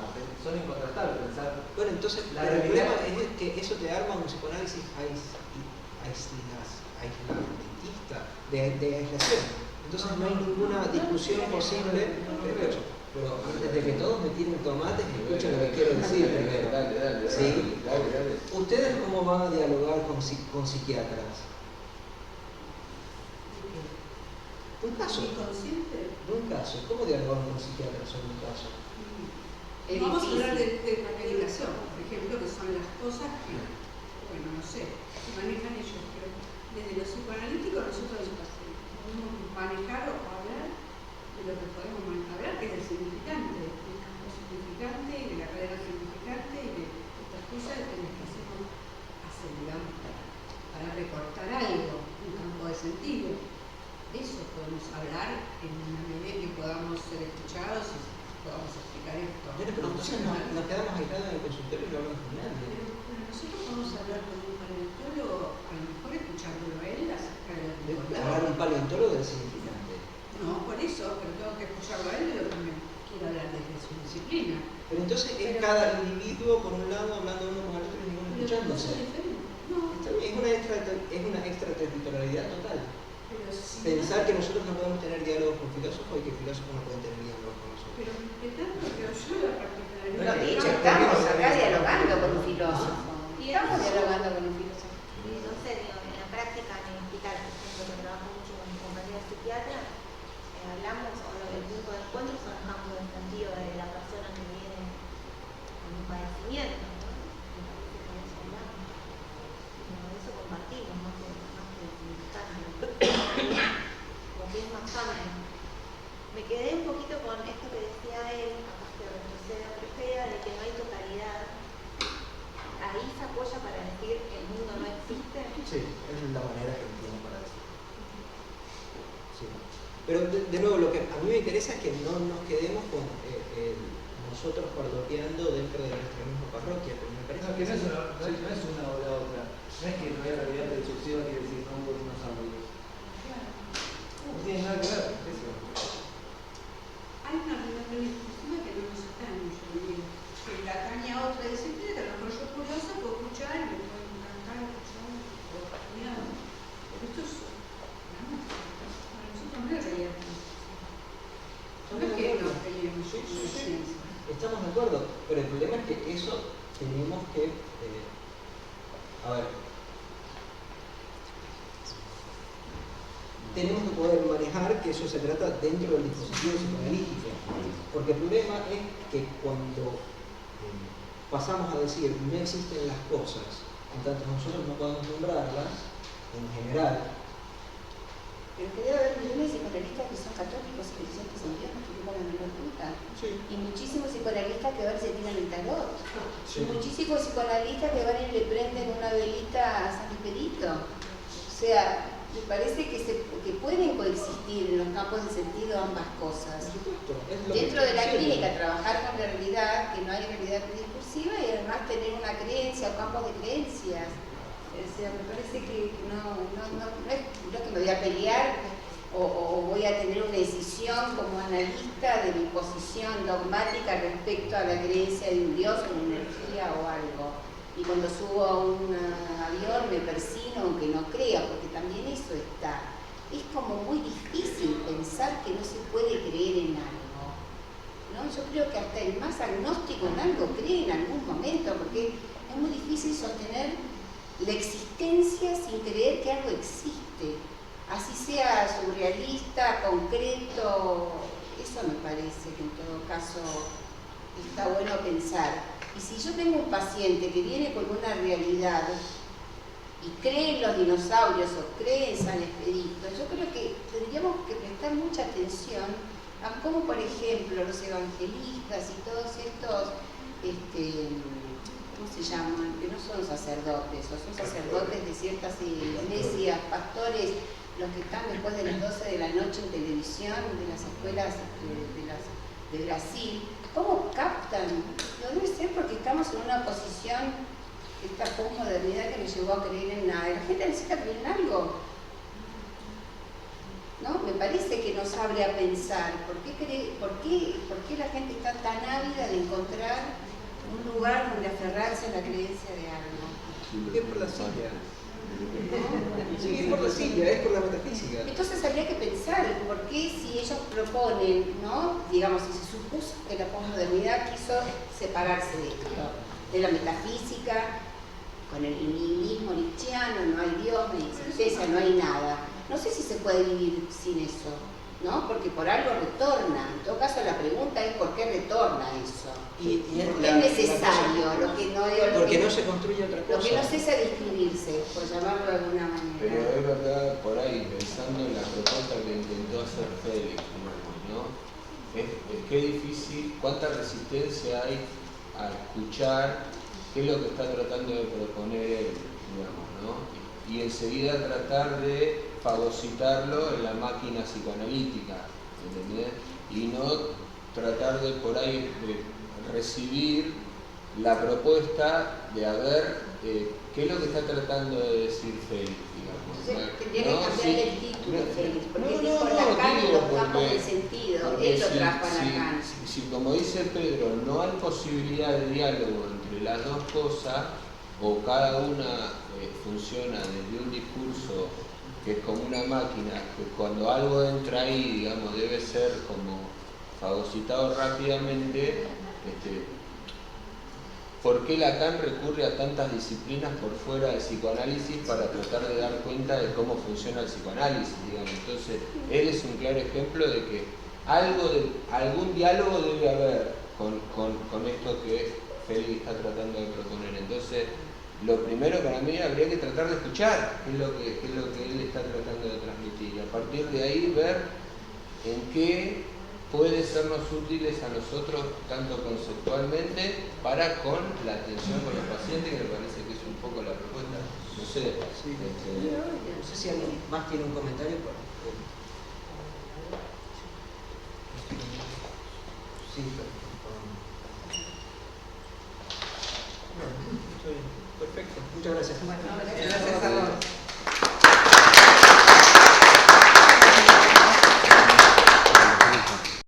Son incontrastables pensar. Bueno, entonces la el realidad problema es que eso te arma un psicoanálisis aislamentista, de aislación. Entonces no hay ninguna discusión posible. Pero antes de que todos me tiren tomates, escuchen lo que quiero decir primero. Dale. ¿Sí? ¿Ustedes cómo van a dialogar con psiquiatras? Un caso. Un caso. ¿Cómo dialogan con psiquiatras sobre un caso? Vamos a hablar de la medicación, por ejemplo, que son las cosas que, bueno, no sé, se manejan ellos, pero desde lo psicoanalítico nosotros podemos manejar o hablar de lo que podemos hablar, que es del significante, del campo significante y de la cadena significante y de estas cosas en las que hacemos, digamos, para recortar algo, un campo de sentido. Eso podemos hablar en una medida que podamos ser escuchados y podamos explicar esto. Pero entonces nos quedamos aislados en el consultorio y no hablamos con nadie. Pero nosotros podemos hablar con un paleontólogo, a lo mejor escuchándolo a él acerca de la temporada. Hablar un paleontólogo del significante. No, por eso, pero tengo que escucharlo a él de lo que me quiere hablar desde su disciplina. Pero entonces es cada individuo por un lado hablando uno con el otro y ninguno escuchándose. No. Es una extraterritorialidad total. Pensar que nosotros no podemos tener diálogos con filósofos y que filósofos no pueden tener diálogos con nosotros. Pero respetando, creo yo, la particularidad. Bueno, de hecho, estamos acá dialogando con un filósofo. Estamos dialogando con un filósofo. No sé, digo, en la práctica, en el hospital, por ejemplo, que trabajo mucho con mi compañera psiquiatra, hablamos, o el punto de encuentro son los campos de sentido de la persona que viene con un padecimiento, ¿no? Me parece que eso hablamos. De eso compartimos, más que significante. Porque es más amplio. Me quedé un poquito con esto que decía él, capaz que retrocede a Prefea, de que no hay totalidad. Ahí se apoya para decir que el mundo no existe. Sí, esa es la manera que entiendo para decir. Sí. Pero de nuevo, lo que a mí me interesa es que no nos quedemos con nosotros parloteando dentro de nuestra misma parroquia, pero me parece que no es una o la otra. No es que no haya realidad prediscursiva, quiere decir no hubo dinosaurios. No tiene nada que ver eso. Hay una realidad prediscursiva que no nos está en mucho dinero. Que la caña a otra disciplina, que a lo mejor yo curiosa puedo escuchar y me puede encantar escuchar o estudiar. Pero esto es la nuestra. Para nosotros no es realidad prediscursiva. No es que no creemos en la ciencia. Estamos de acuerdo, pero el problema es que eso tenemos que tenemos que poder manejar que eso se trata dentro del dispositivo psicoanalítico, porque el problema es que cuando pasamos a decir no existen las cosas, en tanto nosotros no podemos nombrarlas en general. Pero que debe haber millones de psicoanalistas que son católicos y creyentes en Dios, no tienen la menor duda. Sí. Y muchísimos psicoanalistas que van y se tiran el tarot. Sí. Y muchísimos psicoanalistas que van y le prenden una velita a San Esperito. O sea, me parece que pueden coexistir en los campos de sentido ambas cosas. Dentro de la clínica, trabajar con la realidad, que no hay realidad prediscursiva, y además tener una creencia o campos de creencias. O sea, me parece que no es que me voy a pelear o voy a tener una decisión como analista de mi posición dogmática respecto a la creencia de un Dios, una energía o algo. Y cuando subo a un avión me persino aunque no crea, porque también eso está. Es como muy difícil pensar que no se puede creer en algo, ¿no? Yo creo que hasta el más agnóstico en algo cree en algún momento, porque es muy difícil sostener la existencia sin creer que algo existe. Así sea surrealista, concreto, eso me parece que en todo caso está bueno pensar. Y si yo tengo un paciente que viene con una realidad y cree en los dinosaurios o cree en San Expedito, yo creo que tendríamos que prestar mucha atención a cómo, por ejemplo, los evangelistas y todos estos, ¿cómo se llaman? Que no son sacerdotes, o son sacerdotes de ciertas iglesias, pastores, los que están después de las 12 de la noche en televisión, de las escuelas de Brasil, ¿cómo captan? No debe ser porque estamos en una posición, esta posmodernidad que nos llevó a creer en nada. La gente necesita creer en algo, ¿no? Me parece que nos abre a pensar por qué la gente está tan ávida de encontrar un lugar donde aferrarse a la creencia de algo. Es por la silla. Sí, es por la silla, es por la metafísica. Entonces habría que pensar por qué si ellos proponen, ¿no? Digamos, si se supuso que la posmodernidad quiso separarse de esto, de la metafísica, con el nihilismo nietzscheano, no hay Dios, no hay existencia, no hay nada. No sé si se puede vivir sin eso, ¿no? Porque por algo retorna. En todo caso, la pregunta es ¿por qué retorna eso? Porque es necesario, porque no se construye otra cosa. Lo que no cesa de escribirse, por llamarlo de alguna manera. Pero es verdad, por ahí, pensando en la propuesta que intentó hacer Félix, ¿no? Es que difícil, cuánta resistencia hay a escuchar qué es lo que está tratando de proponer él, digamos, ¿no? Y enseguida tratar de fagocitarlo en la máquina psicoanalítica, ¿entendés? Y no tratar de por ahí recibir la propuesta de ver qué es lo que está tratando de decir Félix, digamos. Tendría que cambiar el título, Félix, porque dijo Lacan en los campos del sentido, él lo trajo a Lacan. Si como dice Pedro, no hay posibilidad de diálogo entre las dos cosas, o cada una funciona desde un discurso que es como una máquina, que cuando algo entra ahí, digamos, debe ser como fagocitado rápidamente, ¿por qué Lacan recurre a tantas disciplinas por fuera del psicoanálisis para tratar de dar cuenta de cómo funciona el psicoanálisis, digamos? Entonces, él es un claro ejemplo de que algún diálogo debe haber con esto que Félix está tratando de proponer. Entonces, lo primero para mí habría que tratar de escuchar qué es lo que él está tratando de transmitir, y a partir de ahí ver en qué puede sernos útiles a nosotros, tanto conceptualmente, para con la atención con los pacientes, que me parece que es un poco la propuesta. No sé. Sí, no sé si alguien más tiene un comentario. Sí, perfecto. Muchas gracias. Bueno, gracias a vos.